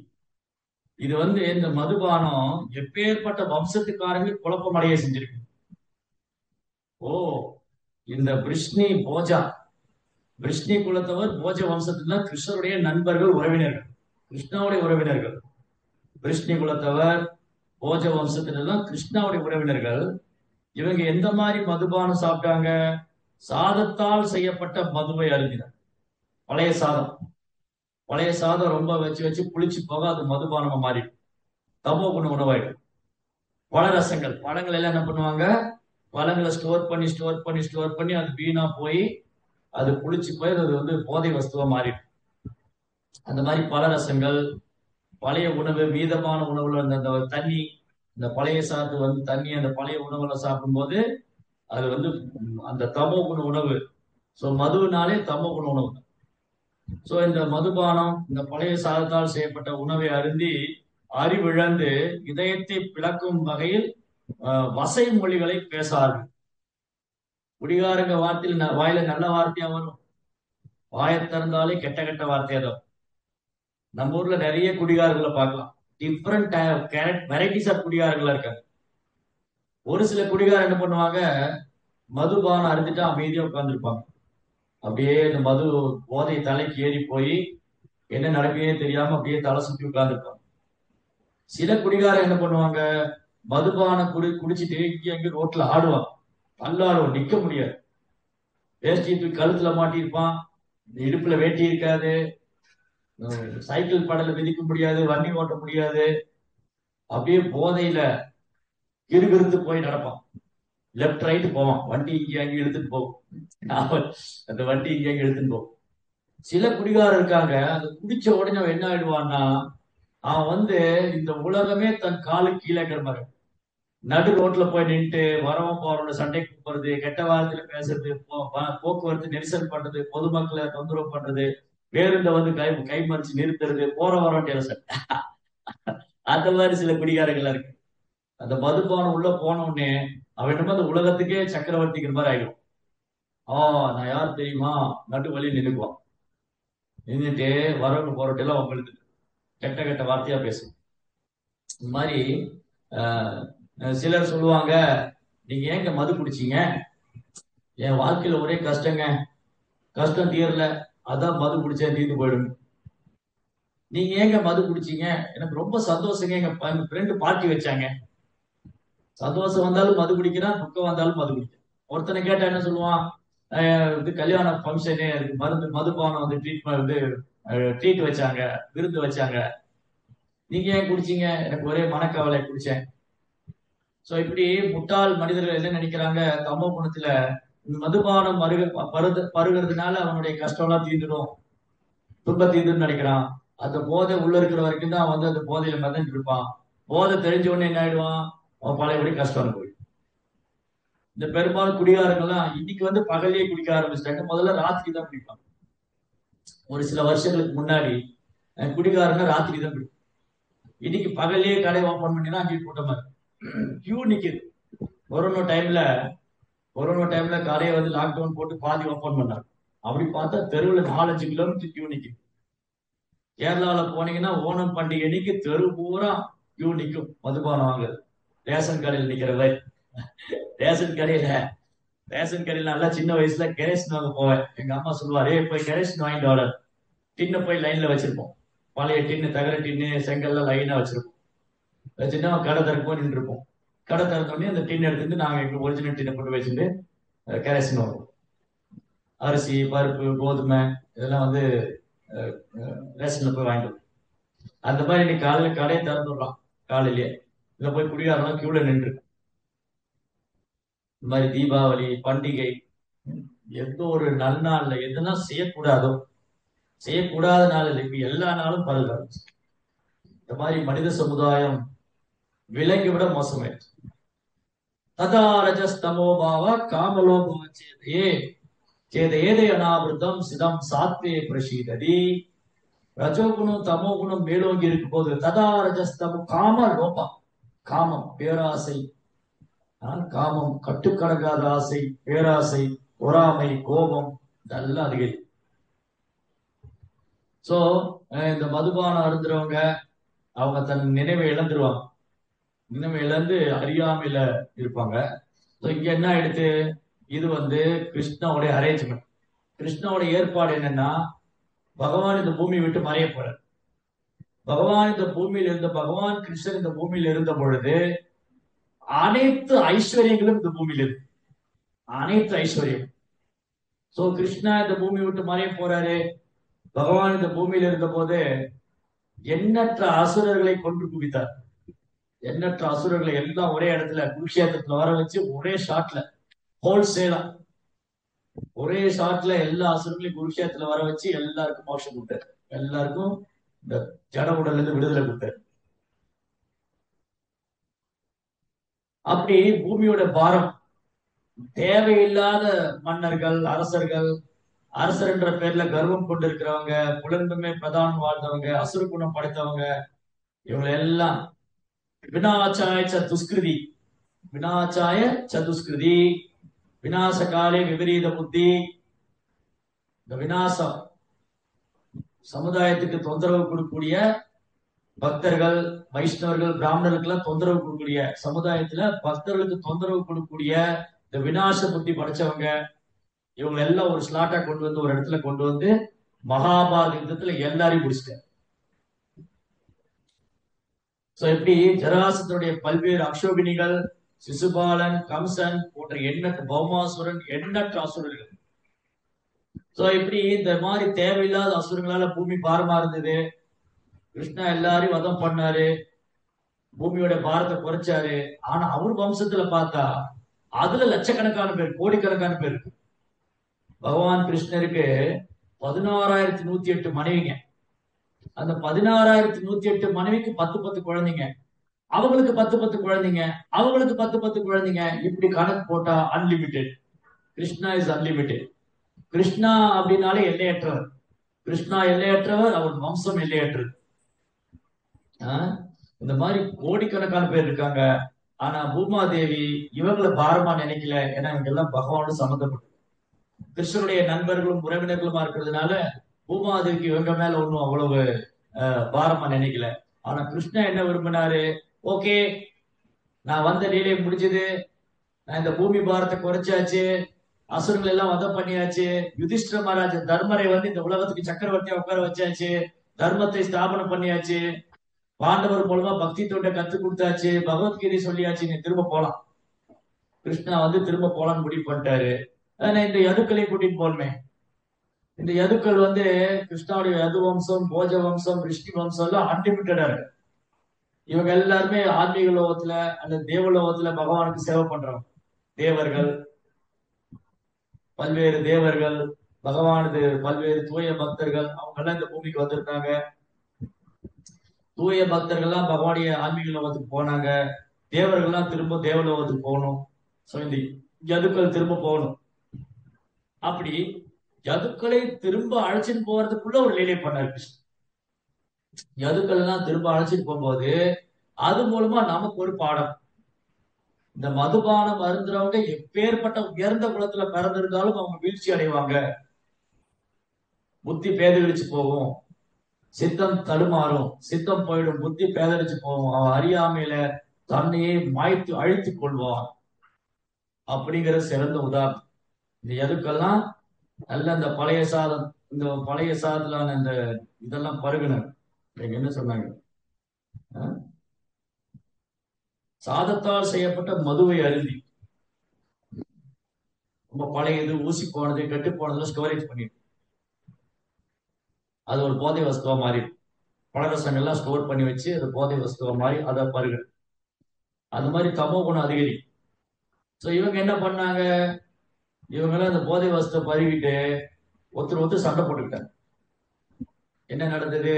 Speaker 1: இது இந்த மதுபானம் எப்பேற்பட்ட வம்சத்துக்காரங்க குழப்பமடைய செஞ்சிருக்கு. இந்த பிரிஷ்னி குலத்தவர் போஜ வம்சத்துல கிருஷ்ணருடைய நண்பர்கள், உறவினர்கள், கிருஷ்ணாவுடைய உறவினர்கள். பிரிஷ்னி குலத்தவர் போஜ வம்சத்தினெல்லாம் கிருஷ்ணாவுடைய உறவினர்கள். இவங்க எந்த மாதிரி மதுபானம் சாப்பிட்டாங்க? சாதத்தால் செய்யப்பட்ட மதுவை அருந்தினார். பழைய சாதம் ரொம்ப வச்சு புளிச்சு போக அது மதுபானமா மாறி தமோ குண உணவாயிடும். பழரசங்கள், பழங்கள் எல்லாம் என்ன பண்ணுவாங்க? பழங்களை ஸ்டோர் பண்ணி அது வீணா போய் அது புளிச்சு போய் அது போதை வஸ்துவா மாறிடும். அந்த மாதிரி பழரசங்கள், பழைய உணவு, மீதமான உணவுல அந்த தண்ணி, இந்த பழைய சாதத்து தண்ணி அந்த பழைய உணவுல சாப்பிடும்போது அது அந்த தமோ குண உணவு. மதுவினாலே தமோ குண உணவு. இந்த மதுபானம், இந்த பழைய சாதத்தால் செய்யப்பட்ட உணவை அருந்தி அறிவிழந்து இதயத்தை பிளக்கும் வகையில் வசை மொழிகளை பேசார்கள். குடிகாரங்க வாயில நல்ல வார்த்தையா வரும், வாயை திறந்தாலே கெட்ட வார்த்தையா தான். நம்ம ஊர்ல நிறைய குடிகாரர்களை பார்க்கலாம். டிஃப்ரெண்ட் வெரைட்டிஸ் ஆஃப் குடிகாரர்களா இருக்காங்க. ஒரு சில குடிகாரர் என்ன பண்ணுவாங்க? மதுபானம் அருந்துட்டு அமைதியா உட்கார்ந்துருப்பாங்க. அப்படியே இந்த மது போதை தலைக்கு ஏறி போய் என்ன நடக்குதே தெரியாம அப்படியே தலை சுத்தி உட்கார்ந்துருப்பாங்க. சில குடிகாரர் என்ன பண்ணுவாங்க? மதுபானம் குடிச்சிட்டு இங்க ரோட்ல ஆடுவான், பல்லாடுவான், நிக்க முடியாது. வேஷ்டி தூக்கி கழுத்துல மாட்டியிருப்பான், இடுப்புல வேட்டி இருக்காது, சைக்கிள் படல மிதிக்க முடியாது, வண்டி ஓட்ட முடியாது. அப்படியே போதையில கிறுகிறுத்து போய் நடப்பான். லெப்ட் ரைட் போவான், வண்டி இங்கே அங்கே இழுத்துட்டு போகும். அந்த வண்டி இங்கே அங்கே இழுத்துட்டு போகும். சில குடிகாரர் இருக்காங்க, அந்த குடிச்ச உடனே அவன் என்ன ஆயிடுவான்னா, அவன் வந்து இந்த உலகமே தன் காலுக்கு கீழே இருக்கிற மாதிரி நடு ரோட்ல போய் நின்று வரவன் போறவன சண்டைக்கு போறது, கெட்ட வார்த்தையில பேசுறது, போக்குவரத்து நெரிசல் பண்றது, பொதுமக்களை தொந்தரவு பண்றது, பேருந்த வந்து கை மறிச்சு நிறுத்துறது, போற வரவன் சண்டை. அந்த மாதிரி சில குடிகாரங்கள் இருக்கு. அந்த மதுபானம் உள்ள போன உடனே அவன் என்னமோ அந்த உலகத்துக்கே சக்கரவர்த்திங்கிற மாதிரி ஆயிடும். நான் யார் தெரியுமா, நடு வழி நின்றுக்குவான். நின்றுட்டு வரவங்க போறவங்க எல்லாம் உங்களுக்கு கெட்ட கெட்ட வார்த்தையா பேசும். இந்த மாதிரி சிலர் சொல்லுவாங்க, நீங்க ஏங்க மது குடிச்சீங்க? என் வாழ்க்கையில ஒரே கஷ்டங்க, கஷ்டம் தீரல, அதான் மது குடிச்சேன், தீர்ந்து போயிடும். நீங்க ஏங்க மது குடிச்சீங்க? எனக்கு ரொம்ப சந்தோஷங்க, எங்க ஃப்ரெண்டு பார்ட்டி வச்சாங்க. சந்தோஷம் வந்தாலும் மது குடிக்கிறான், துக்கம் வந்தாலும் மது குடிக்கிறான். ஒருத்தனை கேட்டா என்ன சொல்லுவான், இது கல்யாண ஃபங்க்ஷனு, மதுபானம் வந்து ட்ரீட் வச்சாங்க, விருந்து வச்சாங்க, நீங்க ஏன் குடிச்சீங்க? எனக்கு ஒரே மனக்கவலை, குடிச்சேன். சோ இப்படி முட்டாள் மனிதர்கள் என்ன நினைக்கிறாங்க, தமோ குணத்துல மதுபானம் பருகிறதுனால அவனுடைய கஷ்டம் எல்லாம் தீர்ந்துடும், துன்பம் தீர்ந்துன்னு நினைக்கிறான். அந்த போதை உள்ள இருக்கிற வரைக்கும் தான் வந்து அந்த போதையில மிதந்துட்டு இருப்பான். போதை தெரிஞ்ச உடனே என்ன ஆயிடுவான், அவன் பழையபடி கஷ்டம் போயிடும். இந்த பெரும்பாலும் குடிகாரங்கள்லாம் இன்னைக்கு வந்து பகலே குடிக்க ஆரம்பிச்சிட்டாங்க. முதல்ல ராத்திரி தான் குடிப்பாங்க. ஒரு சில வருஷங்களுக்கு முன்னாடி குடிகாரங்க ராத்திரி தான் குடிப்பாங்க. இன்னைக்கு பகலே கடை ஓபன் பண்ணினா அங்கே கூட்டமா கியூ நிக்குது. கொரோனா டைம்ல கடையை வந்து லாக்டவுன் போட்டு பாதி ஓபன் பண்ணாங்க. அப்படி பார்த்தா தெருவில் 4-5 கிலோமீட்டர் கியூ நிக்குது. கேரளாவில போனீங்கன்னா ஓணம் பண்டிகை அன்னைக்கு தெரு பூரா கியூ நிக்கும் மதுபானம் வாங்குறது. ரேஷன் கடையில் நிக்கிறவை, ரேஷன் கடையில நல்லா சின்ன வயசுல கெரேஷன் வாங்க போவேன். எங்க அம்மா சொல்லுவாரு, போய் கெரேஷன் வாங்கிட்டு வர. டின்ன போய் லைன்ல வச்சிருப்போம். பழைய டின்னு, தகர டின்னு, செங்கல்லாம் லைனா வச்சிருப்போம். வச்சுட்டு கடை திறப்போம், நின்று இருப்போம். கடை திறந்தோடனே அந்த டின் எடுத்துட்டு நாங்க எங்க ஒரிஜினல் டின்னை போட்டு வச்சுட்டு கெரேஷன் வருவோம். அரிசி, பருப்பு, கோதுமை இதெல்லாம் வந்து ரேஷன்ல போய் வாங்கிட்டு. அந்த மாதிரி இன்னைக்கு காலையில கடையை திறந்துடலாம். காலையிலேயே இதை போய் குடிகாரெல்லாம் கியூல நின்று. இந்த மாதிரி தீபாவளி பண்டிகை, எந்த ஒரு நல்நாள்ல எதெல்லாம் செய்யக்கூடாத நாள் இப்ப எல்லா நாளும் பருகிறார். இந்த மாதிரி மனித சமுதாயம் விலங்கி விட மோசமாயிடுச்சு. ததா ரஜஸ்தமோ பாவ காமலோபோ சேதே அனாவிருத்தம் சிதம் சாத்வே பிரசீததி. ரஜோகுணம் தமோ குணம் மேலோங்கி இருக்கும் போது ததா ரஜஸ்தமம் காம லோபம், காமம் பேராசை, காமம் கட்டுக்கடங்காத ஆசை, பேராசை, பொறாமை, கோபம் இதெல்லாம் அதிகரிக்கும். சோ இந்த மதுபானம் அருந்துறவங்க அவங்க தன் நினைவை இழந்துருவாங்க. நினைவை இழந்து அறியாமையில இருப்பாங்க. இங்க என்ன ஆயிடுத்து, இது வந்து கிருஷ்ணாவுடைய அரேஞ்ச்மெண்ட். கிருஷ்ணாவுடைய ஏற்பாடு என்னன்னா, பகவான் இந்த பூமியை விட்டு மறைய போறார். பகவான் இந்த பூமியில் இருந்த பகவான் கிருஷ்ணன் இந்த பூமியில் இருந்த பொழுது அனைத்து ஐஸ்வர்யங்களும் இந்த பூமியில் இருக்கு. அனைத்து ஐஸ்வர்யம். சோ கிருஷ்ணா இந்த பூமியை விட்டு மறைய போறாரு. பகவான் இந்த பூமியில் இருந்த போது எண்ணற்ற அசுரர்களை கொண்டு குவித்தார். எண்ணற்ற அசுரர்களை எல்லாம் ஒரே இடத்துல குருஷேத்திரத்துல வர வச்சு ஒரே ஷாட்ல, ஹோல்சேலா ஒரே ஷாட்ல எல்லா அசுரங்களையும் குருஷேத்திரத்துல வர வச்சு எல்லாருக்கும் மோட்சம் கொடுத்தாரு. எல்லாருக்கும் இந்த ஜட உடல்ல இருந்து விடுதலை கொடுத்தாரு. அப்படி பூமியோட பாரம், தேவையில்லாத மன்னர்கள், அரசர் என்ற பேர்ல கர்வம் கொண்டு இருக்கிறவங்க, புலன்பமே பிரதானம் வாழ்ந்தவங்க, அசுர குணம் படைத்தவங்க, இவங்க எல்லாம் வினாச்சாய சதுஷ்கிருதி, விநாச காலே விபரீத புத்தி. இந்த விநாசம் சமுதாயத்துக்கு தொந்தரவு கொடுக்கக்கூடிய பக்தர்கள், வைஷ்ணவர்கள், பிராமணர்களுக்கு எல்லாம் தொந்தரவு கொடுக்கக்கூடிய, சமுதாயத்துல பக்தர்களுக்கு தொந்தரவு கொடுக்கக்கூடிய இந்த விநாச புத்தி படைச்சவங்க, இவங்க எல்லாம் ஒரு ஸ்லாட்டா கொண்டு வந்து ஒரு இடத்துல கொண்டு வந்து மகாபாரத யுத்தத்துல எல்லாரையும் முடிச்சிட்டார். எப்படி ஜராசந்தனுடைய பல்வேறு அக்ஷோபிணிகள், சிசுபாலன், கம்சன் போன்ற எண்ணற்ற பௌமாசுரன், எண்ணற்ற அசுரர்கள் சோ இப்படி இந்த மாதிரி தேவையில்லாத அசுரங்களால பூமி பாரமா இருந்தது. கிருஷ்ணா எல்லாரையும் வதம் பண்ணாரு, பூமியோட பாரத்தை குறைச்சாரு. ஆனா அவர் வம்சத்துல பார்த்தா அதுல லட்சக்கணக்கான பேர், கோடிக்கணக்கான பேர் இருக்கு. பகவான் கிருஷ்ணருக்கு 16,108 மனைவிங்க. அந்த 16,108 மனைவிக்கு 10 குழந்தைங்க, அவங்களுக்கு 10 குழந்தைங்க, அவங்களுக்கு 10 குழந்தைங்க. இப்படி கணக்கு போட்டா unlimited. Krishna is unlimited. Krishna அப்படின்னாலே எல்லையற்றவர். கிருஷ்ணா எல்லையற்றவர், அவர் வம்சம் எல்லையற்றது. இந்த மாதிரி கோடிக்கணக்கான பேர் இருக்காங்க. ஆனா பூமாதேவி இவங்களை பாரமா நினைக்கல. ஏன்னா இவங்க எல்லாம் பகவானோட சம்மந்தப்பட்டு கிருஷ்ணனுடைய நண்பர்களும் உறவினர்களுமா இருக்கிறதுனால பூமாதேவிக்கு இவங்க மேல ஒன்றும் அவ்வளவு பாரமா நினைக்கல. ஆனா கிருஷ்ணா என்ன விரும்பினாரு? ஓகே, நான் வந்த லீலையை முடிஞ்சது, நான் இந்த பூமி பாரத்தை குறைச்சாச்சு, அசுரங்கள் எல்லாம் வதம் பண்ணியாச்சு, யுதிஷ்டிர மகாராஜ தர்மரை வந்து இந்த உலகத்துக்கு சக்கரவர்த்தியா உட்கார வச்சாச்சு, தர்மத்தை ஸ்தாபனம் பண்ணியாச்சு, பாண்டவர் மூலமா பக்தி தொண்டை கத்து கொடுத்தாச்சு, பகவத்கீதை சொல்லியாச்சு, நீ திரும்ப போலாம். கிருஷ்ணா வந்து திரும்ப போலான்னு முடிவு பண்ணிட்டாரு. இந்த யதுக்களை கூட்டிட்டு போனமே. இந்த யதுக்கள் வந்து கிருஷ்ணாவுடைய யது வம்சம், போஜ வம்சம், ரிஷி வம்சம் எல்லாம் அன்லிமிட்டடா இருக்கு. இவங்க எல்லாருமே ஆன்மீக லோகத்துல அல்லது தேவலோகத்துல பகவானுக்கு சேவை பண்றவங்க. தேவர்கள், பல்வேறு தேவர்கள், பகவானது பல்வேறு தூய பக்தர்கள், அவங்க எல்லாம் இந்த பூமிக்கு வந்திருக்காங்க. தூய பக்தர்கள்லாம் பகவானுடைய ஆன்மீக லோகத்துக்கு போனாங்க. தேவர்கள்லாம் திரும்ப தேவலோகத்துக்கு போகணும். இந்த யதுக்கள் திரும்ப போகணும். அப்படி யதுக்களை திரும்ப அழைச்சிட்டு போறதுக்குள்ள ஒரு லீலை பண்ணாரு கிருஷ்ணன். யதுக்கள் எல்லாம் திரும்ப அழைச்சிட்டு போகும்போது அது மூலமா நமக்கு ஒரு பாடம். இந்த மதுபானம் அருந்துறவங்க எப்பேற்பட்ட உயர்ந்த குலத்துல பிறந்திருந்தாலும் அவங்க வீழ்ச்சி அடைவாங்க, புத்தி பேதலிச்சு போகும், சித்தம் தடுமாறும், சித்தம் போயிடும், புத்தி பேதலிச்சு போகும், அவன் அறியாமையில தன்னையே மாய்த்து அழித்துக் கொள்வான். அப்படிங்கிற சிறந்த உதாரணம். இந்த எதுக்கெல்லாம் நல்ல இந்த பழைய சாதம், இந்த பழைய சாதத்திலான இந்த இதெல்லாம் பருகினர். என்ன சொன்னாங்க? சாதத்தால் செய்யப்பட்ட மதுவை அருந்தி, ரொம்ப பழையது, ஊசி போனது, கெட்டு போனதுல ஸ்டோரேஜ் பண்ணிடும். அது ஒரு போதை வஸ்துவா மாறி, பழரசங்கள்லாம் ஸ்டோர் பண்ணி வச்சு அது போதை வஸ்துவா மாறி அதை பருகு. அது மாதிரி தமோ குணம் அதிகரிக்கும். சோ இவங்க என்ன பண்ணாங்க? இவங்கெல்லாம் அந்த போதை வஸ்துவை பருகிட்டு ஒருத்தர் சண்டை போட்டுக்கிட்டாங்க. என்ன நடந்தது?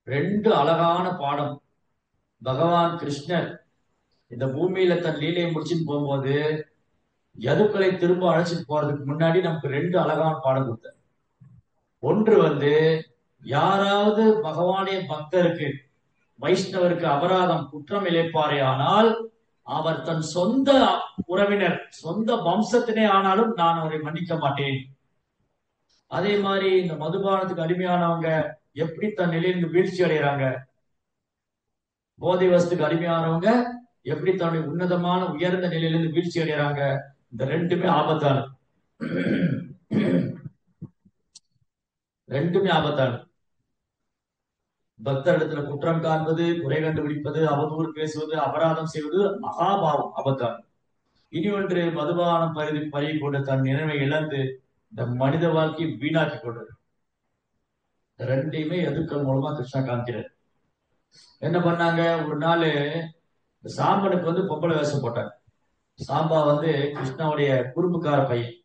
Speaker 1: ரெண்டு அழகான பாடம். பகவான் கிருஷ்ணர் இந்த பூமியில தன் லீலையை முடிச்சுட்டு போகும்போது யதுக்களை திரும்ப அழைச்சிட்டு போறதுக்கு முன்னாடி நமக்கு ரெண்டு அழகான பாடம் கொடுத்தார். ஒன்று வந்து, யாராவது பகவானுடைய பக்தருக்கு, வைஷ்ணவருக்கு அபராதம் குற்றம் இழைப்பாரே ஆனால் அவர் தன் சொந்த உறவினர், சொந்த வம்சத்தினே ஆனாலும் நான் அவரை மன்னிக்க மாட்டேன். அதே மாதிரி இந்த மதுபானத்துக்கு அடிமையானவங்க எப்படி தன் நிலையிலிருந்து வீழ்ச்சி அடைகிறாங்க, போதை வஸ்துக்கு அடிமையானவங்க எப்படி தன்னுடைய உன்னதமான உயர்ந்த நிலையிலிருந்து வீழ்ச்சி அடைகிறாங்க. இந்த ரெண்டுமே ஆபத்தானது. ரெண்டுமே ஆபத்தானது. பக்தரிடத்துல குற்றம் காண்பது, குறை கண்டுபிடிப்பது, அவதூறு பேசுவது, அபராதம் செய்வது மகாபாவம், ஆபத்தானது. இனி ஒன்று, மதுபானம் பருகி கொண்டு தன் நினைவை இழந்து இந்த மனித வாழ்க்கையை வீணாக்கி கொண்டது. ரெண்டையுமே எதுக்கள் மூலமா கிருஷ்ணா காமிக்கிறார். என்ன பண்ணாங்க? ஒரு நாள் சாம்பனுக்கு வந்து பொம்பளை வேஷம் போட்டாங்க. சாம்பா வந்து கிருஷ்ணாவுடைய குறும்புக்கார பையன்.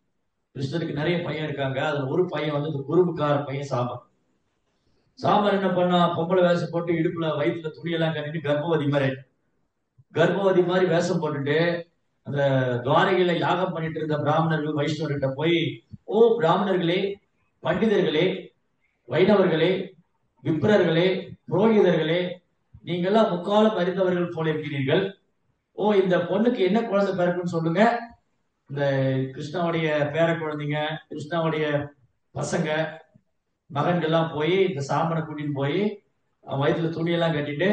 Speaker 1: கிருஷ்ணருக்கு நிறைய பையன் இருக்காங்க, அதுல ஒரு பையன் வந்து இந்த குறும்புக்கார பையன் சாம்பன். சாம்பன் என்ன பண்ணா? பொம்பளை வேஷம் போட்டு இடுப்புல வயிற்றுல துணியெல்லாம் கட்டிட்டு கர்ப்பவதி மாதிரி வேஷம் போட்டுட்டு அந்த துவாரகையில யாகம் பண்ணிட்டு இருந்த பிராமணர்கள் வைஷ்ணவர்கிட்ட போய், ஓ பிராமணர்களே, பண்டிதர்களே, வைணவர்களே, விப்ரர்களே, புரோகிதர்களே, நீங்கெல்லாம் முக்காலம் அறிந்தவர்கள் போல இருக்கிறீர்கள். ஓ, இந்த பொண்ணுக்கு என்ன குழந்தை பிறக்குன்னு சொல்லுங்க. இந்த கிருஷ்ணாவுடைய பேர குழந்தைங்க, கிருஷ்ணாவுடைய பசங்க, மகன்கள்லாம் போய் இந்த சாம்பனை கூட்டின்னு போய் வயிற்றுல துணியெல்லாம் கட்டிட்டு,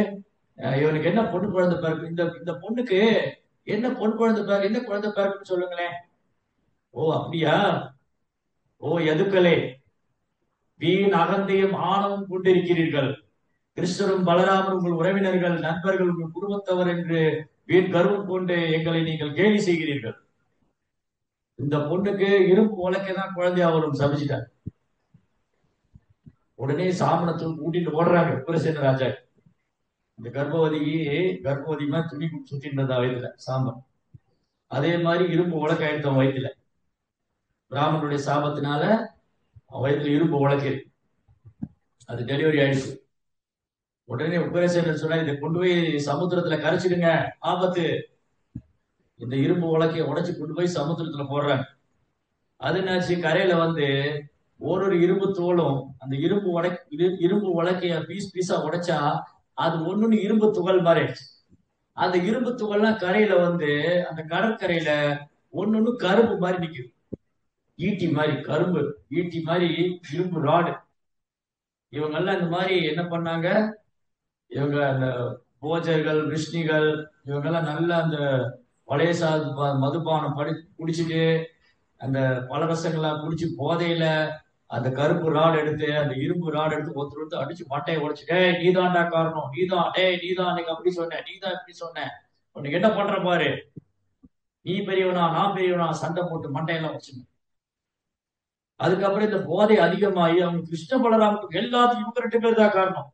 Speaker 1: இவனுக்கு என்ன பொண்ணு குழந்தை பிறகு, இந்த பொண்ணுக்கு என்ன பொன் குழந்தை பிறகு, என்ன குழந்தை பிறகுன்னு சொல்லுங்களேன். ஓ அப்படியா? ஓ எதுக்களே, வீண் அகந்தையும் ஆணவம் கொண்டிருக்கிறீர்கள். கிருஷ்ணரும் பலராமரும் உங்கள் உறவினர்கள், நண்பர்கள், உங்கள் குடும்பத்தவர் என்று வீண் கர்வம் கொண்டு எங்களை நீங்கள் கேலி செய்கிறீர்கள். இந்த பொண்ணுக்கு இரும்பு உலக்கைதான் குழந்தையா வரும் சபிச்சுட்டாங்க. உடனே சாமனத்தை கூட்டிட்டு ஓடுறாங்க உக்ரசேன ராஜா. இந்த கர்ப்பவதிமா துணி சுத்திட்டு இருந்தா வயிற்றுல சாம்பம். அதே மாதிரி இரும்பு உலக்க எடுத்தவன் வயிற்றுல, பிராமணனுடைய சாபத்தினால வயிற்றுல இரும்பு உலக்கு, அது டெலிவரி ஆயிடுச்சு. உடனே உக்ரசேனர் சொன்னா, இதை கொண்டு போய் சமுத்திரத்துல கரைச்சிடுங்க, ஆபத்து. இந்த இரும்பு உலக்கைய உடைச்சு கொண்டு போய் சமுத்திரத்துல போடுறாங்க. அது என்னாச்சு, கரையில வந்து ஒரு இரும்பு தோலும் அந்த இரும்பு உலக்கைய பீஸ் பீஸா உடைச்சா அது ஒண்ணுன்னு இரும்பு துகள் மாதிரி ஆயிடுச்சு. அந்த இரும்பு துகள்லாம் கரையில வந்து அந்த கடற்கரையில ஒண்ணு கரும்பு மாதிரி நிக்குது, ஈட்டி மாதிரி, கரும்பு ஈட்டி மாதிரி இரும்பு ராடு. இவங்க எல்லாம் இந்த மாதிரி என்ன பண்ணாங்க, இவங்க அந்த போஜர்கள், விஷ்ணிகள், இவங்க எல்லாம் நல்லா அந்த பழைய மதுபானம் குடிச்சிட்டு அந்த பலரசங்களா குடிச்சு போதையில அந்த கருப்பு ராடு எடுத்து, அந்த இரும்பு ராடு எடுத்து ஒருத்தர் அடிச்சு மட்டையை உடைச்சு, டேய் நீதான்டா காரணம், நீதான், டேய் நீதான் அன்னைக்கு அப்படி சொன்ன, நீதான் இப்படி சொன்ன, உனக்கு என்ன பண்ற பாரு, நீ பெரியவனா நான் பெரியவனா, சண்டை போட்டு மண்டையெல்லாம் வச்சுங்க. அதுக்கப்புறம் இந்த போதை அதிகமாகி அவங்க கிருஷ்ண பலராமனுக்கு எல்லாத்துக்கும் இவங்க 2 பேர் தான் காரணம்,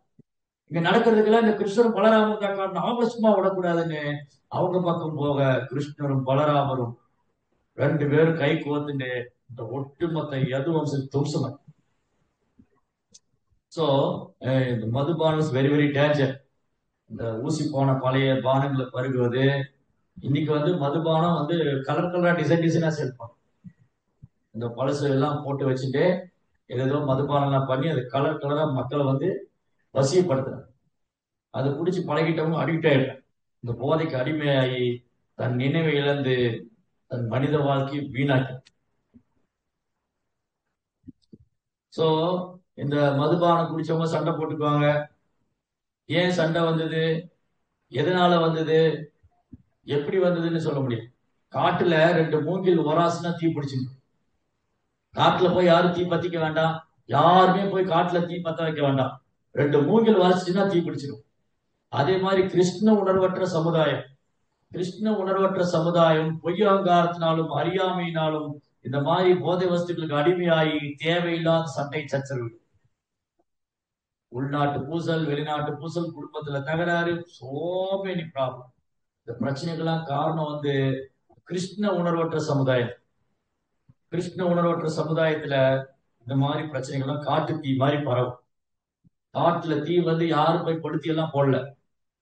Speaker 1: இங்க நடக்கிறதுக்கெல்லாம் இந்த கிருஷ்ணரும் பலராமன் தான் காரணம், அவங்கள சும்மா விடக்கூடாதுன்னு அவங்க பக்கம் போக கிருஷ்ணரும் பலராமரும் 2 பேரும் கை கோத்துட்டு இந்த ஒட்டுமொத்த யதுவம்சம் துவம்சம். சோ இந்த மதுபானம் இஸ் வெரி வெரி டேஞ்சர். இந்த ஊசி போன பழைய பானங்களை பருகுவது. இன்னைக்கு வந்து மதுபானம் வந்து கலர் கலரா டிசைனா சேர்ப்பாங்க. இந்த பழசு எல்லாம் போட்டு வச்சுட்டு ஏதோ மதுபானம் எல்லாம் பண்ணி அது கலர் கலரா மக்களை வந்து வசியப்படுத்துறாங்க. அதை குடிச்சு பழகிட்டவங்க அடிக்ட் ஆயிடுறாங்க. இந்த போதைக்கு அடிமையாகி தன் நினைவை இழந்து தன் மனித வாழ்க்கையை வீணாக்க. சோ இந்த மதுபானம் குடிச்சவங்க சண்டை போட்டுக்குவாங்க. ஏன் சண்டை வந்தது, எதனால வந்தது, எப்படி வந்ததுன்னு சொல்ல முடியும். காட்டுல 2 மூங்கில் ஒராசுனா தீ பிடிச்சிருக்கு. காட்டுல போய் யாரும் தீ பத்திக்க வேண்டாம், யாருமே போய் காட்டுல தீ பத்த வைக்க வேண்டாம், 2 மூங்கில் வரைச்சுன்னா தீ பிடிச்சிடும். அதே மாதிரி கிருஷ்ண உணர்வற்ற சமுதாயம் பொய்யங்காரத்தினாலும் அறியாமையினாலும் இந்த மாதிரி போதை வஸ்துக்களுக்கு அடிமையாகி தேவையில்லாத சண்டை சச்சரவு, உள்நாட்டு பூசல், வெளிநாட்டு பூசல், குடும்பத்துல தகராறு, சோ மெனி ப்ராப்ளம். இந்த பிரச்சனைகள்லாம் காரணம் வந்து கிருஷ்ண உணர்வற்ற சமுதாயத்துல இந்த மாதிரி பிரச்சனைகள்லாம் காட்டு தீ மாதிரி பரவும். காட்டுல தீ வந்து யாரும் போய் கொளுத்தி எல்லாம் போடல,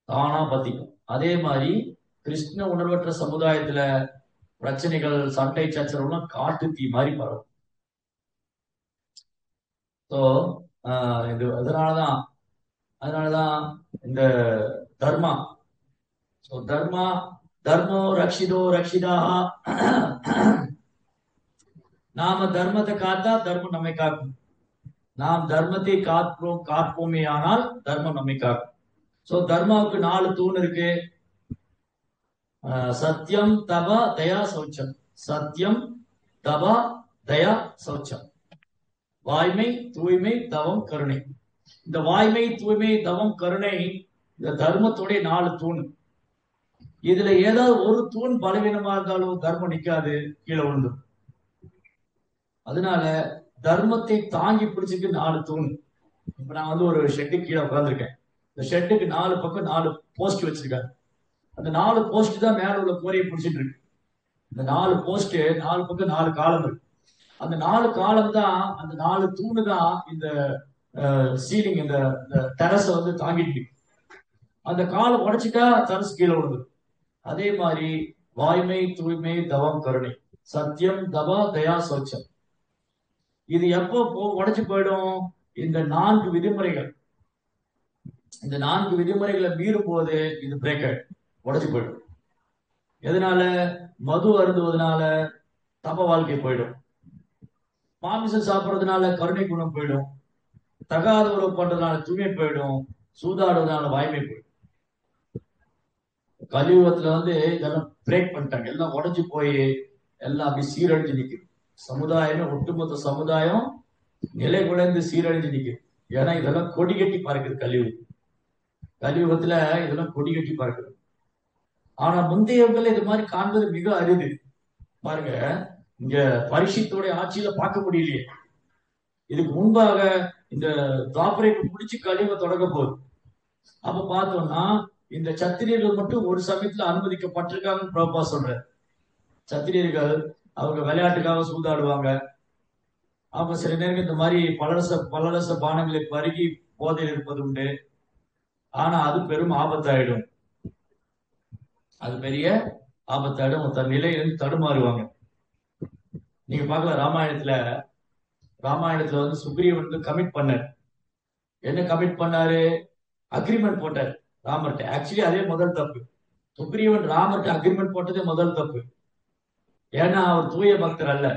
Speaker 1: தானா பத்திக்கும். அதே மாதிரி கிருஷ்ண உணர்வற்ற சமுதாயத்துல பிரச்சனைகள், சண்டை சச்சரவுலாம் காட்டு தீ மாதிரி பரவும். ஸோ இது அதனாலதான் இந்த தர்மா, தர்மோ ரக்ஷிதோ ரக்ஷிதா. நாம தர்மத்தை காத்தா தர்மம் நம்மை காக்கும், நாம் தர்மத்தை காப்போமே ஆனால் தர்மம் நம்மை காக்கும். சோ தர்மாவுக்கு 4 தூண் இருக்கு. சத்தியம், தப, தயா, சௌச்சம். சத்தியம், தப, தயா, சௌச்சம். வாய்மை, தூய்மை, தவம், கருணை. இந்த வாய்மை, தூய்மை, தவம், கருணை இந்த தர்மத்துடைய 4 தூண். இதுல ஏதாவது ஒரு தூண் பலவீனமா இருந்தாலும் தர்மம் நிக்காது, கீழே விழுந்துடும். அதனால தர்மத்தை தாங்கி பிடிச்சிருக்கு 4 தூண். இப்ப நான் வந்து ஒரு ஷெட்டு கீழே உட்கார்ந்துருக்கேன். இந்த ஷெட்டுக்கு 4 பக்கம் 4 போஸ்ட் வச்சிருக்காங்க. அந்த 4 போஸ்ட் தான் மேல உள்ள கூரையை பிடிச்சிட்டு இருக்கு. இந்த 4 போஸ்ட் 4 பக்கம் 4 காலம் இருக்கு. அந்த 4 காலம் தான், அந்த 4 தூணு தான் இந்த சீலிங், இந்த டெரஸை வந்து தாங்கிட்டு இருக்கு. அந்த காலம் உடைச்சிட்டா டெரஸ் கீழே விழுது. அதே மாதிரி வாய்மை, தூய்மை, தவம், கருணை, சத்தியம், தபா, தயா, சௌச்சம். இது எப்போ உடைச்சு போயிடும், இந்த 4 விதிமுறைகள். இந்த 4 விதிமுறைகளை மீறும் போது இது பிரேக் ஆயிடும், உடைச்சு போயிடும். எதனால, மது அருந்துவதனால தப வாழ்க்கை போயிடும், மாமிசம் சாப்பிட்றதுனால கருணை குணம் போயிடும், தகாத உறவு பண்றதுனால தூய்மை போயிடும், சூதாடுவதனால வாய்மை போயிடும். கலியுகத்துல வந்து இதெல்லாம் பிரேக் பண்ணிட்டாங்க, எல்லாம் உடைஞ்சு போய் எல்லாம் அப்படி சீரழிஞ்சு நிக்குது. சமுதாயமே, ஒட்டுமொத்த சமுதாயம் நிலை குலைந்து சீரழிஞ்சு நிக்குது. ஏன்னா இதெல்லாம் கொடி கட்டி பறக்குது. கலியுகத்துல இதெல்லாம் கொடி கட்டி பறக்குது. ஆனா முந்தையவர்கள் இது மாதிரி காண்பது மிக அரிது. பாருங்க, இங்க பரிசுத்தோட ஆட்சியில பார்க்க முடியலையே. இதுக்கு முன்பாக இந்த தாப்பரைக்கு முடிச்சு கழிவை தொடங்க போகுது. அப்ப பார்த்தோம்னா இந்த சத்திரியர்கள் மட்டும் ஒரு சமயத்துல அனுமதிக்கப்பட்டிருக்காங்கன்னு பிரபா சொல்ற. சத்திரியர்கள் அவங்க விளையாட்டுக்காக சூதாடுவாங்க. அவங்க சில நேரம் இந்த மாதிரி பலரச பானங்களை பருகி போதையில் இருப்பது உண்டு. ஆனா அது பெரும் ஆபத்தாயிடும். அது பெரிய ஆபத்தாயிடும். தன் நிலையிலிருந்து தடுமாறுவாங்க. நீங்க பார்க்கலாம் ராமாயணத்துல வந்து சுக்ரீவன் வந்து கமிட் பண்ணார். என்ன கமிட் பண்ணாரு? அக்ரிமெண்ட் போட்டார் ராமர்கிட்ட. ஆக்சுவலி அதே முதல் தப்பு. சுக்ரீவன் ராமர்கிட்ட அக்ரிமெண்ட் போட்டதே முதல் தப்பு. ஏன்னா அவர் தூய பக்தர் அல்ல.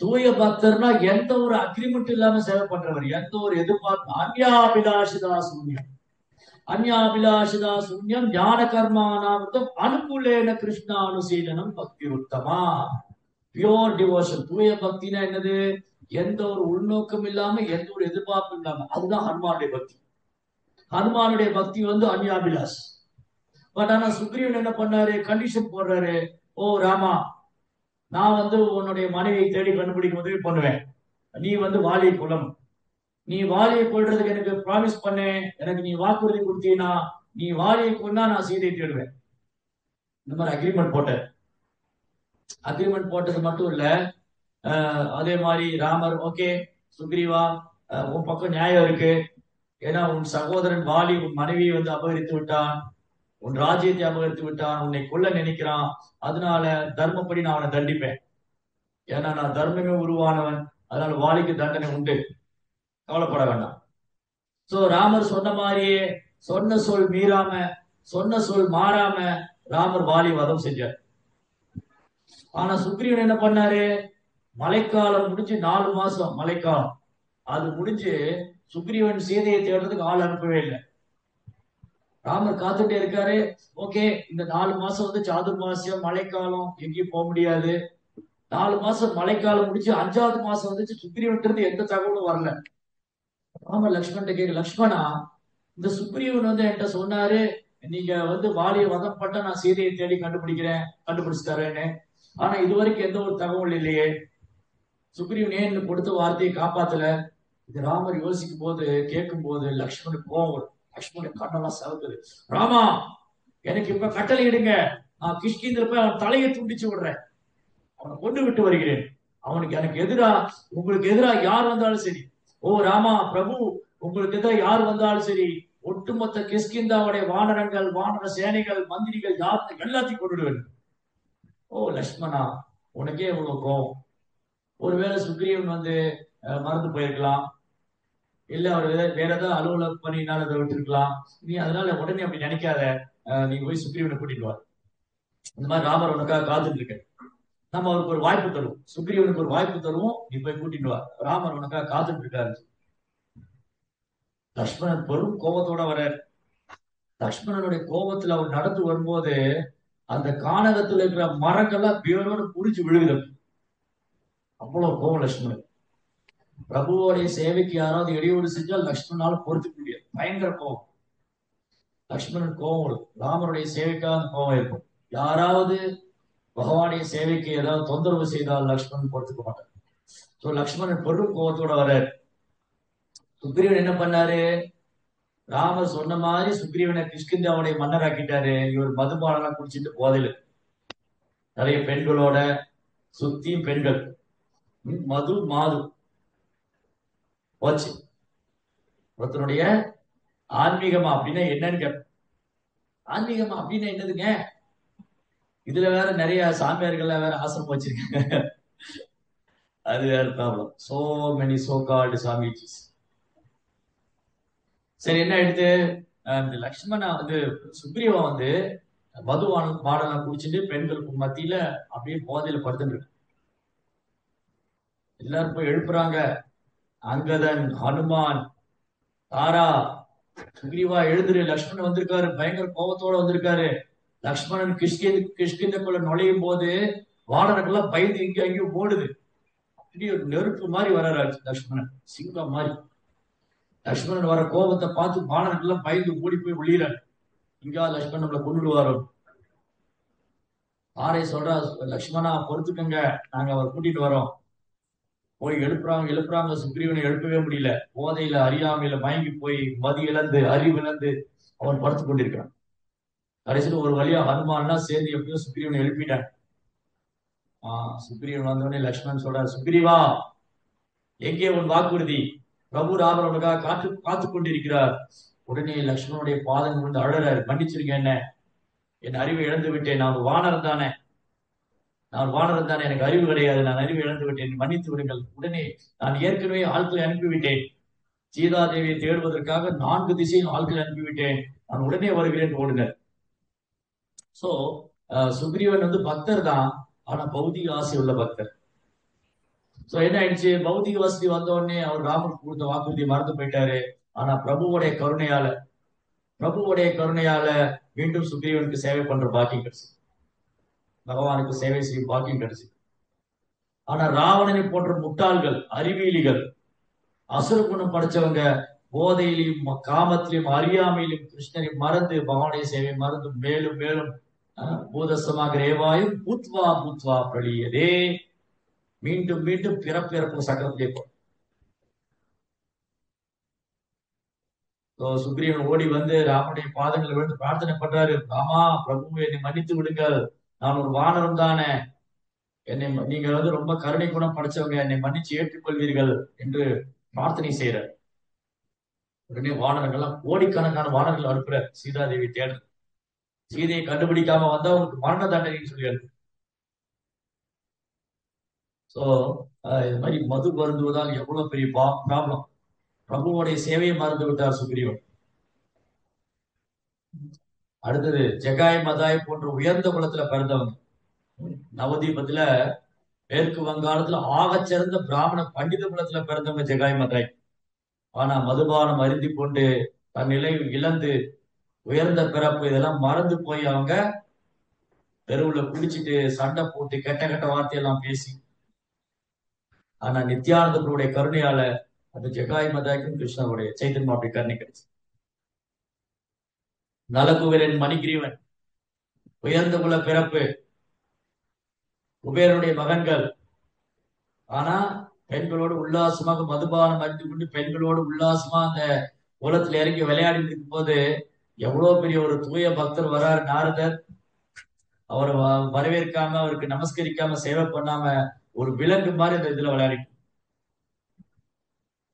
Speaker 1: தூய பக்தர்னா எந்த ஒரு அக்ரிமெண்ட் இல்லாம சேவை பண்றவர், எந்த ஒரு எதிர்பார்ப்பு. அந்யாபிலாஷிதா சூன்யம், அந்யாபிலாஷிதா சூன்யம் ஞான கர்மானாமிருத்தம் அனுகூலேன கிருஷ்ணா அனுசீலனம் பக்தி உத்தமா. Pure devotion. தூய பக்தினா என்னது? எந்த ஒரு உள்நோக்கம் இல்லாம, எந்த ஒரு எதிர்பார்ப்பும் இல்லாம. அதுதான் ஹனுமானுடைய பக்தி. ஹனுமானுடைய பக்தி வந்து அந்யாபிலாஷ். பட் ஆனா சுக்ரீவன் என்ன பண்ணாரு? கண்டிஷன் போடுறாரு. ஓ ராமா, நான் வந்து உன்னுடைய மனைவியை தேடி கண்டுபிடிக்க உதவி பண்ணுவேன். நீ வந்து வாலியை கொல்லணும். நீ வாலியை கொள்றதுக்கு எனக்கு ப்ராமிஸ் பண்ணு, எனக்கு நீ வாக்குறுதி கொடுத்தீங்கன்னா நீ வாலியை கொன்னா நான் சீதையை தேடுவேன். இந்த மாதிரி அக்ரிமெண்ட் போட்டார். அக்ரிமெண்ட் போட்டது மட்டும் இல்ல, அதே மாதிரி ராமர் ஓகே சுக்ரீவா, உன் பக்கம் நியாயம் இருக்கு. ஏன்னா உன் சகோதரன் வாலி உன் மனைவியை வந்து அபகரித்து விட்டான், உன் ராஜ்யத்தை அபகரித்து விட்டான், உன்னை கொல்ல நினைக்கிறான். அதனால தர்மப்படி நான் அவனை தண்டிப்பேன். ஏன்னா நான் தர்மமே உருவானவன். அதனால வாலிக்கு தண்டனை உண்டு, கவலைப்பட வேண்டாம். சோ ராமர் சொன்ன மாதிரியே சொன்ன சொல் மீறாம, சொன்ன சொல் மாறாம ராமர் வாலி வதம் செஞ்சார். ஆனா சுக்ரீவன் என்ன பண்ணாரு? மழைக்காலம் முடிஞ்சு 4 மாசம் மழைக்காலம் அது முடிஞ்சு சுக்ரீவன் சீதையை தேடுறதுக்கு ஆள் அனுப்பவே இல்லை. ராமர் காத்துட்டே இருக்காரு. ஓகே, இந்த 4 மாசம் வந்து சாதுர்மாசியம் மழைக்காலம், எங்கேயும் போக முடியாது. 4 மாசம் மழைக்காலம் முடிச்சு 5வது மாசம் வந்துச்சு. சுக்ரீவன் இருந்து எந்த தகவலும் வரல. ராமர் லக்ஷ்மணன் கேட்க, லக்ஷ்மணா, இந்த சுக்ரீவன் வந்து என்கிட்ட சொன்னாரு, நீங்க வந்து வாலியை வதம் பண்ண நான் சீதையை தேடி கண்டுபிடிச்சு தரேன்னு. ஆனா இதுவரைக்கும் எந்த ஒரு தகவல் இல்லையே. சுக்ரீவன் ஏன் கொடுத்த வார்த்தையை காப்பாத்தல? இது ராமர் யோசிக்கும் போது, கேட்கும் போது லக்ஷ்மணுக்கு கோவம் வரும். லக்ஷ்மணன் கண்ணெல்லாம் சவக்குது. ராமா, எனக்கு இப்ப கட்டளை இடுங்க. நான் கிஷ்கிந்தர் போய் அவன் தலையை துண்டிச்சு விடுறேன், அவனை கொண்டு விட்டு வருகிறேன். அவனுக்கு எனக்கு எதிரா, உங்களுக்கு எதிரா யார் வந்தாலும் சரி, ஓ ராமா பிரபு, உங்களுக்கு எதிராக யார் வந்தாலும் சரி, ஒட்டுமொத்த கிஷ்கிந்தாவுடைய வானரங்கள், வானர சேனைகள், மந்திரிகள் யார் எல்லாத்தையும் கொண்டுடுவேன். ஓ லக்ஷ்மணா, உனக்கே இவ்வளவு கோவம். ஒருவேளை சுக்ரீவன் வந்து மறந்து போயிருக்கலாம், இல்ல அவர் வேற ஏதாவது அலுவலக பணியினால அதை விட்டுருக்கலாம். நீ அதனால உடனே அப்படி நினைக்காத. நீ போய் சுக்ரீவனை கூட்டிட்டு வா. இந்த மாதிரி ராமர் உனக்காக காத்துட்டு இருக்க. நம்ம அவருக்கு ஒரு வாய்ப்பு தருவோம், சுக்ரீவனுக்கு ஒரு வாய்ப்பு தருவோம், நீ போய் கூட்டிட்டு வா, ராமர் உனக்காக காத்துட்டு இருக்காரு. லக்ஷ்மணன் பெரும் கோபத்தோட வர. லக்ஷ்மணனுடைய கோபத்துல அவர் நடந்து வரும்போது அந்த கானகத்துல இருக்கிற மரங்கள்லாம் பேரோடு புடிச்சு விழுகுது. அவ்வளவு கோபம் லக்ஷ்மணன். பிரபுவோடைய சேவைக்கு யாராவது இடையூறு செஞ்சால் லக்ஷ்மணால பொறுத்துக்க முடியாது, பயங்கர கோபம். லக்ஷ்மணன் கோபம் வரும். ராமருடைய சேவைக்காக அந்த கோபம் இருக்கும். யாராவது பகவானுடைய சேவைக்கு ஏதாவது தொந்தரவு செய்தால் லக்ஷ்மணன் பொறுத்துக்க மாட்டார். சோ லக்ஷ்மணன் பெரும் கோபத்தோட வர்றார். சுக்ரீவன் என்ன பண்ணாரு? ராமர் சொன்ன மாதிரி சுக்ரீவனை கிஷ்கிந்தாவுடைய மன்னராக்கிட்டாரு. இவர் மதுபானெல்லாம் குடிச்சிட்டு போதையில நிறைய பெண்களோட சுத்தியும் பெண்கள், மாது போச்சு. ஒருத்தனுடைய ஆன்மீகமா அப்படின்னா என்னன்னு கேட்ப. ஆன்மீகமா அப்படின்னா என்னதுங்க? இதுல வேற நிறைய சாமியார்கள் வேற ஆசிரமம் வச்சிருக்காங்க. அது வேற problem. So many so called swamijis. சரி, என்ன எடுத்து இந்த லக்ஷ்மணா வந்து சுக்ரீவன் வந்து மதுவான பாடலாம் குடிச்சிட்டு பெண்களுக்கு மத்தியில அப்படியே போதையில படுத்துட்டு இருக்கு. எல்லாரும் போய் எழுப்புறாங்க. அங்கதன், ஹனுமான், தாரா, சுக்ரீவா எழுந்துரு, லக்ஷ்மணன் வந்திருக்காரு, பயங்கர கோபத்தோட வந்திருக்காரு. லக்ஷ்மணன் கிஷ்கிந்தக்குள்ள நுழையும் போது வானரங்கள்லாம் பயந்து இங்க அங்கேயும் ஓடுது. அப்படியே ஒரு நெருப்பு மாதிரி வர்றாரு லக்ஷ்மணன், சிங்கம் மாதிரி. லக்ஷ்மணன் வர கோபத்தை பார்த்து வானரங்கள்லாம் பயந்து ஓடி போய் ஒளியிறாரு. இங்கா லக்ஷ்மணன் நம்மளை கொண்டுடுவாரோ. ஆரை சொல்றா, லக்ஷ்மணா பொறுத்துக்கங்க, நாங்க அவர் கூட்டிட்டு வரோம். போய் எழுப்புறாங்க எழுப்புறாங்க, சுக்ரீவனை எழுப்பவே முடியல. போதையில அறியாமையில மயங்கி போய் மதி இழந்து அறிவு இழந்து அவன் படுத்துக் கொண்டிருக்கிறான். கடைசியில் ஒரு வழியா ஹனுமான்லாம் சேர்ந்து எப்படியோ சுக்ரீவனை எழுப்பிட்டான். சுக்ரீவன் வந்தோடனே லக்ஷ்மணன் சொல்றார், சுக்ரீவா, எங்கே உன் வாக்குறுதி? பிரபு ராமர் உனக்காக காத்துக் கொண்டிருக்கிறார். உடனே லக்ஷ்மணனுடைய பாதம் வந்து அழறாரு, மன்னிச்சிருங்க என்ன, என் அறிவை இழந்து விட்டேன், நான் ஒரு வானரம் தானே, எனக்கு அறிவு கிடையாது, நான் அறிவு இழந்து விட்டேன், மன்னித்து விடுங்கள். உடனே நான் ஏற்கனவே ஆட்களை அனுப்பிவிட்டேன், சீதாதேவியை தேடுவதற்காக 4 திசையும் ஆட்களை அனுப்பிவிட்டேன், நான் உடனே வருகிறேன், ஓடுங்க. சோ சுக்ரீவன் வந்து பக்தர் தான், ஆனா பௌதிக ஆசை உள்ள பக்தர். சோ என்ன ஆயிடுச்சு, பௌதிக வசதி வந்த உடனே அவர் ராமர் கொடுத்த வாக்குறுதியை மறந்து போயிட்டாரு. ஆனா பிரபுவுடைய கருணையால மீண்டும் சுக்ரீவனுக்கு சேவை பண்ற பாக்கியம் கிடைச்சு, பகவானுக்கு சேவை செய்யும் பாக்கியம் கிடைச்சு. ஆனா ராவணனை போன்ற முட்டாள்கள், அறிவியலிகள், அசுர குணம் படிச்சவங்க போதையிலும் காமத்திலும் அறியாமையிலும் கிருஷ்ணனை மறந்து பகவானுடைய சேவை மறந்து மேலும் மேலும் பூதசமாக ரேவாயும் பூத்வா பூத்வா பிரளியதே, மீண்டும் மீண்டும் பிறப்பிறப்பு சக்கரத்திலே போ. சுக்ரீவன் ஓடி வந்து ராமனுடைய பாதங்களை விழுந்து பிரார்த்தனை பண்றாரு, ராமா பிரபு என்னை மன்னித்து விடுங்கள், நான் ஒரு வானரம் தானே, என்னை நீங்க வந்து ரொம்ப கருணை குணம் படைச்சவங்க, என்னை மன்னிச்சு ஏற்றுக்கொள்வீர்கள் என்று பிரார்த்தனை செய்யறார். உடனே வானரங்கள்லாம் கோடிக்கணக்கான வானர்கள் அனுப்புற சீதாதேவி தேட, சீதையை கண்டுபிடிக்காம வந்தா அவனுக்கு மரண தண்டனைன்னு சொல்லியாரு. சோ இது மாதிரி மது பருந்துவதால் எவ்வளவு பெரிய ப்ராப்ளம். பிரபுவோடைய சேவையை மறந்து விட்டார் சுக்ரீவன். அடுத்தது ஜெகாய் மதாய் போன்ற உயர்ந்த குலத்துல பிறந்தவங்க. நவதீபத்துல மேற்கு வங்காளத்துல ஆகச்சிறந்த பிராமண பண்டித குலத்துல பிறந்தவங்க ஜெகாய் மதாய். ஆனா மதுபானம் அருந்தி கொண்டு தன் நிலை இழந்து உயர்ந்த பிறப்பு இதெல்லாம் மறந்து போய் அவங்க தெருவுல குடிச்சிட்டு சண்டை போட்டு கெட்ட கெட்ட வார்த்தையெல்லாம் பேசி, ஆனா நித்யானந்தனுடைய கருணையால அந்த ஜெகாய் மதாய்க்கும் கிருஷ்ணனுடைய சைத்தன்மா அப்படி கருணை கிடைச்சு. நலகுவரன் மணிகிரீவன் உயர்ந்த குல பிறப்பு, குபேரனுடைய மகன்கள். ஆனா பெண்களோடு உல்லாசமாக மதுபானம் அருந்து கொண்டு பெண்களோடு உல்லாசமா அந்த குலத்துல இறங்கி விளையாடி இருக்கும் போது எவ்வளவு பெரிய ஒரு தூய பக்தர் வராரு நாரதர். அவரை வரவேற்காம அவருக்கு நமஸ்கரிக்காம சேவை பண்ணாம ஒரு விலங்கு மாதிரி அந்த இதுல விளையாடி,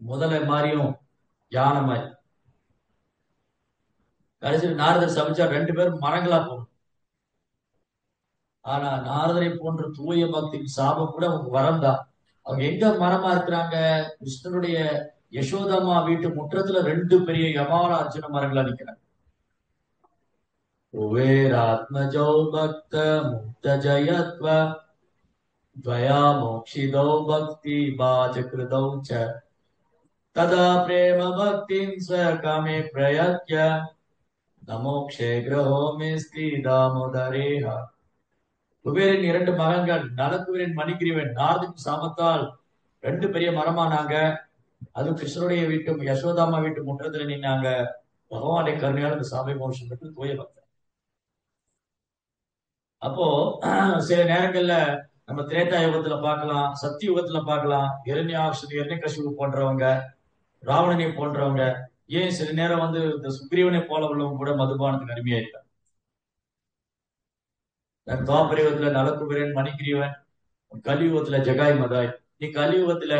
Speaker 1: முதல மாதிரியும் யானை மாதிரி. கடைசியில் நாரதர் சமைச்சா 2 பேரும் மரங்களா போகணும். ஆனா நாரதரை போன்ற தூய பக்தியின் சாபம் கூட அவங்க வரம் தான். அவங்க எங்க மரமா இருக்கிறாங்க, கிருஷ்ணனுடைய யசோதம்மா வீட்டு முற்றத்துல 2 பெரிய யமால அர்ஜுன மரங்களா நிக்கிறாங்க. குபேராத்மஜோ பக்த முக்த ஜயத்வ துவயா மோக்ஷிதோ பக்தி பாஜகிருதௌ ச ததா பிரேம பக்திம் ஸ்வகாமே பிரயத்ய நமோக்ஷே கிரஹோ மேஸ்தி தாமோதரேஹா. குபேரின் 2 மகன்கள் நலகுபேரன் மணிகிரீவன் நாரதின் சாபத்தால் 2 பெரிய மரமானாங்க. அது கிருஷ்ணனுடைய வீட்டு யசோதாமா வீட்டு முற்றத்துல நின்னாங்க. பகவானுடைய கருணையால் அந்த சாமி மோஷம் பெற்று தூய பக்தர். அப்போ சில நேரங்கள்ல நம்ம திரேதா யுகத்துல பார்க்கலாம், சத்திய யுகத்துல பார்க்கலாம், இரண்யகசிபு போன்றவங்க, ராவணனை போன்றவங்க, ஏன் சில நேரம் வந்து இந்த சுக்ரீவனை போல உள்ளவங்க கூட மதுபானத்துக்கு அருமையா இருக்காங்க. துவாபரயுகத்துல நலகுபேரன் மணிகிரீவன், கலியுகத்துல ஜெகாய் மதாய். நீ கலியுகத்துல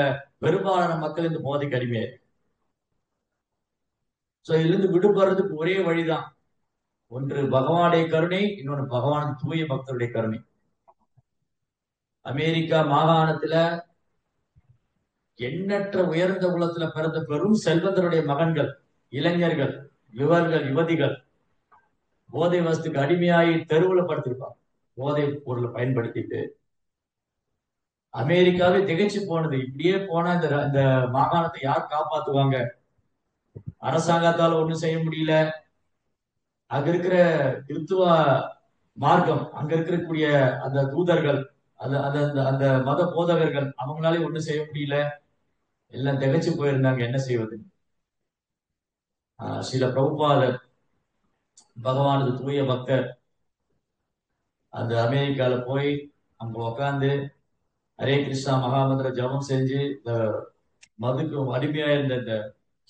Speaker 1: பெரும்பாலான மக்கள் இந்த போதைக்கு அடிமையா இருக்கு. சோ இதுல இருந்து விடுபடுறதுக்கு ஒரே வழிதான், ஒன்று பகவானுடைய கருணை, இன்னொன்று பகவான் தூய பக்தருடைய கருணை. அமெரிக்கா மாகாணத்துல எண்ணற்ற உயர்ந்த குலத்துல பிறந்த பெரும் செல்வந்தருடைய மகன்கள், இளைஞர்கள், யுவதிகள் போதை வசத்துக்கு அடிமையாகி தெருவுல படுத்திருப்பாங்க. போதை பொருளை பயன்படுத்திட்டு அமெரிக்காவே திகைச்சு போனது. இப்படியே போனா இந்த மாகாணத்தை யார் காப்பாத்துவாங்க? அரசாங்கத்தால ஒண்ணும் செய்ய முடியல. அங்க இருக்கிற கிறித்துவ மார்க்கம், அங்க இருக்கக்கூடிய அந்த தூதர்கள், அந்த மத போதகர்கள், அவங்களாலே ஒண்ணும் செய்ய முடியல. எல்லாம் திகைச்சு போயிருந்தாங்க, என்ன செய்வது? சில பிரபுபாதர், பகவானது தூய பக்தர், அந்த அமெரிக்கால போய் அங்க உக்காந்து ஹரே கிருஷ்ணா மகாமந்திர ஜபம் செஞ்சு இந்த மதுக்கு அடிமையா இருந்த இந்த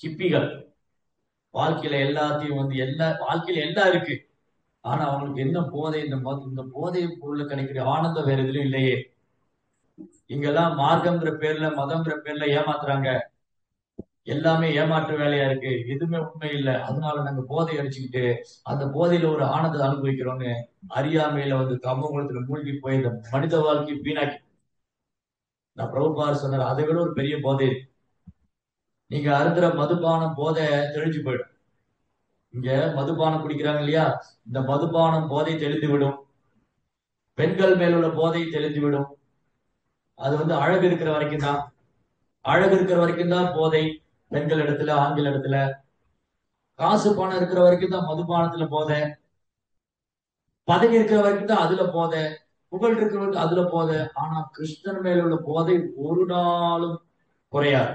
Speaker 1: ஹிப்பிகள் வாழ்க்கையில எல்லாத்தையும் வந்து எல்லா வாழ்க்கையில எல்லாம் இருக்கு. ஆனா அவங்களுக்கு என்ன போதை, இந்த போதை பொருள்ல கிடைக்கிற ஆனந்தம் வேற எதுலயும் இல்லையே. இங்கெல்லாம் மார்க்கம்ங்கிற பேர்ல மதம்ங்கிற பேர்ல ஏமாத்துறாங்க. எல்லாமே ஏமாற்று வேலையா இருக்கு. எதுவுமே உண்மை இல்லை. அதனால நாங்க போதை அடிச்சுக்கிட்டு அந்த போதையில ஒரு ஆனந்தத்தை அனுபவிக்கிறோம்னு அறியாமையில வந்து கம்பங்குளத்துல மூழ்கி போய் இந்த மனித வாழ்க்கை வீணாக்கி. நான் பிரபுபார் சொன்னார், அதை விட ஒரு பெரிய போதை இருக்கு. நீங்க அருந்துற மதுபானம் போதை தெளிஞ்சு போயிடும். இங்க மதுபானம் குடிக்கிறாங்க இல்லையா, இந்த மதுபானம் போதை தெளிந்து விடும். பெண்கள் மேல் உள்ள போதை தெளிந்து விடும். அது வந்து அழகு இருக்கிற வரைக்கும் தான். அழகு இருக்கிற வரைக்கும் தான் போதை. பெண்கள் இடத்துல, ஆண்கள் இடத்துல. காசு பணம் இருக்கிற வரைக்கும் தான் மதுபானத்துல போதை. பதவி இருக்கிற வரைக்கும் தான் அதுல போதை. புகழ் இருக்கிற வரைக்கும் அதுல போதை. ஆனா கிருஷ்ணன் மேல உள்ள போதை ஒரு நாளும் குறையாது.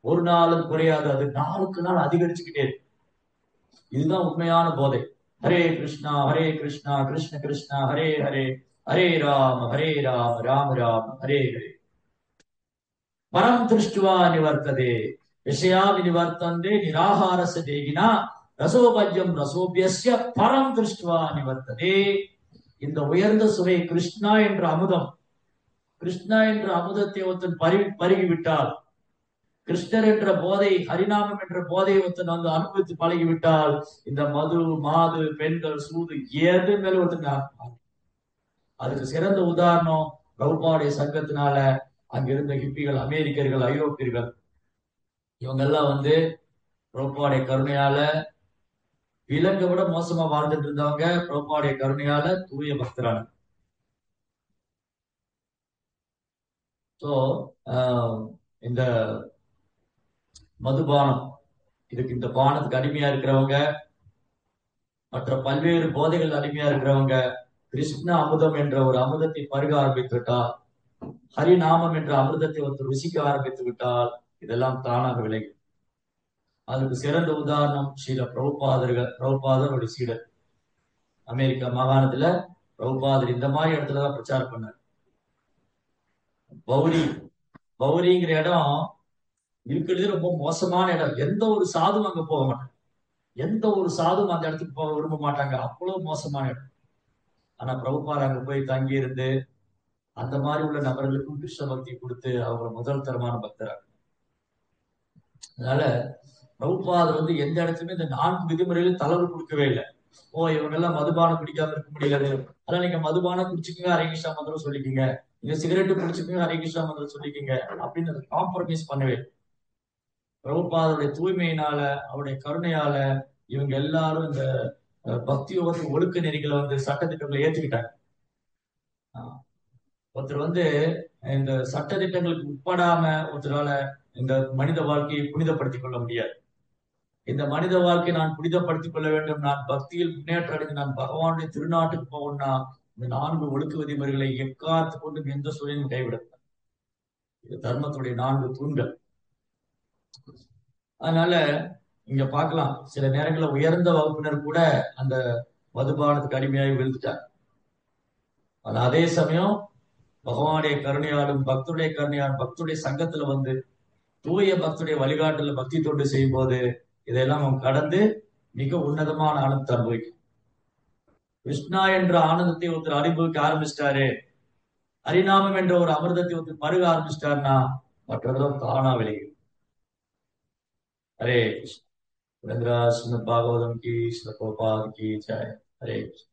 Speaker 1: ஒரு நாளும் குறையாது. அது நாளுக்கு நாள் அதிகரிச்சுக்கிட்டே இருக்கு. இதுதான் உண்மையான போதை. ஹரே கிருஷ்ணா கிருஷ்ண கிருஷ்ணா ஹரே ஹரே, ஹரே ராம ராம ராம ஹரே ஹரே. பரம் திருஷ்டுவா நிவர்த்ததே விஷயா நிவர்த்தந்தே நிராகாரச தேகினா ரசோபஜ்யம் ரசோபியஸ்ய பரம் திருஷ்டுவா நிவர்த்ததே. இந்த உயர்ந்த சுவை கிருஷ்ணா என்ற அமுதம், கிருஷ்ணா என்ற அமுதத்தை ஒருத்தன் பருகிவிட்டால், கிருஷ்ணர் என்ற போதை, ஹரிநாமம் என்ற போதையை ஒருத்தன் வந்து அனுபவித்து பழகிவிட்டால், இந்த மது மாது பெண்கள் சூது எது மேல ஒருத்தன். அதுக்கு சிறந்த உதாரணம் பிரபுபாவுடைய சங்கத்தினால அங்கிருந்த ஹிப்பிகள், அமெரிக்கர்கள், ஐரோப்பியர்கள், இவங்க எல்லாம் வந்து பிரபுபாவுடைய கருணையால விலங்கை விட மோசமா வாழ்ந்துட்டு இருந்தவங்க பிரபுபாவுடைய கருணையால தூய பக்தரான. சோ இந்த மதுபானம், இதுக்கு இந்த பானத்துக்கு அடிமையா இருக்கிறவங்க, மற்ற பல்வேறு போதைகள் அடிமையா இருக்கிறவங்க கிருஷ்ண அமுதம் என்ற ஒரு அமுதத்தை பருக ஆரம்பித்து விட்டால், ஹரிநாமம் என்ற அமிர்தத்தை ஒருத்தர் ருசிக்க ஆரம்பித்து விட்டால் இதெல்லாம் தானாக விலகும். அதுக்கு சிறந்த உதாரணம் ஸ்ரீல பிரபுபாதர் ஒரு சீடர். அமெரிக்கா மாகாணத்துல பிரபுபாதர் இந்த மாதிரி இடத்துலதான் பிரச்சாரம் பண்ணார். பௌரிங்கிற இடம் இருக்கிறது ரொம்ப மோசமான இடம். எந்த ஒரு சாதுவும் அங்க போக மாட்டாங்க. எந்த ஒரு சாதுவும் அந்த இடத்துக்கு போக விரும்ப மாட்டாங்க. அவ்வளவு மோசமான இடம். ஆனா பிரபுபாதர் அங்க போய் தங்கி இருந்து அந்த மாதிரி உள்ள நபர்களுக்கும் கிருஷ்ண பக்தி கொடுத்து அவங்க முதல் தரமான பக்தராக. அதனால பிரபுபாதர் வந்து எந்த இடத்துலயுமே இந்த 4 விதிமுறையிலும் தளர்வு கொடுக்கவே இல்லை. இவங்க எல்லாம் மதுபானம் குடிக்காம இருக்க முடியாது, அதனால நீங்க மதுபானம் குடிச்சுக்கங்க, ஹரே கிருஷ்ணா மந்திரம் சொல்லிக்கீங்க, நீங்க சிகரெட்டு குடிச்சுக்கங்க, ஹரே கிருஷ்ணா மந்திரம் சொல்லிக்கீங்க அப்படின்னு காம்ப்ரமைஸ் பண்ணவே. பிரபுபாதருடைய தூய்மையினால, அவருடைய கருணையால இவங்க எல்லாரும் இந்த பக்தி யோகத்து ஒழுக்க நெறிகளை வந்து சட்டத்திட்டங்களை ஏத்துக்கிட்டாங்க. ஒருத்தர் வந்து இந்த சட்டத்திட்டங்களுக்கு உட்படாம ஒருத்தரால இந்த மனித வாழ்க்கையை புனிதப்படுத்திக் கொள்ள முடியாது. இந்த மனித வாழ்க்கையை நான் புனிதப்படுத்திக் கொள்ள வேண்டும், நான் பக்தியில் முன்னேற்றம் அடைந்து நான் பகவானுடைய திருநாட்டுக்கு போகணும்னா இந்த 4 ஒழுக்க விதிமுறைகளை எக்காத்து கொண்டும் எந்த சூழலும் கைவிடக்கூடாது. இது தர்மத்துடைய 4 தூண்கள். அதனால இங்க பார்க்கலாம், சில நேரங்களில் உயர்ந்த வகுப்பினர் கூட அந்த மதுபானத்துக்கு அடிமையாகி விழுந்துட்டாங்க. ஆனா அதே சமயம் பகவானுடைய கருணையாலும் பக்தருடைய கருணையாலும் பக்தருடைய சங்கத்துல வந்து தூய பக்தருடைய வழிகாட்டுல பக்தி தொண்டு செய்யும் போது இதெல்லாம் அவன் கடந்து மிக உன்னதமான ஆனந்தத்தை அனுபவிக்கும். கிருஷ்ணா என்ற ஆனந்தத்தை ஒருத்தர் அனுபவிக்க ஆரம்பிச்சிட்டாரு, ஹரிநாமம் என்ற ஒரு அமிர்தத்தை ஒருத்தர் பருக ஆரம்பிச்சிட்டாருன்னா மற்றதெல்லாம் தானா விளையும். ஹரே கிருஷ்ண. ஸ்ரீமத் பாகவதம் கி, ஸ்ரீ பிரபுபாத் கி ஜெய். ஹரே கிருஷ்ண.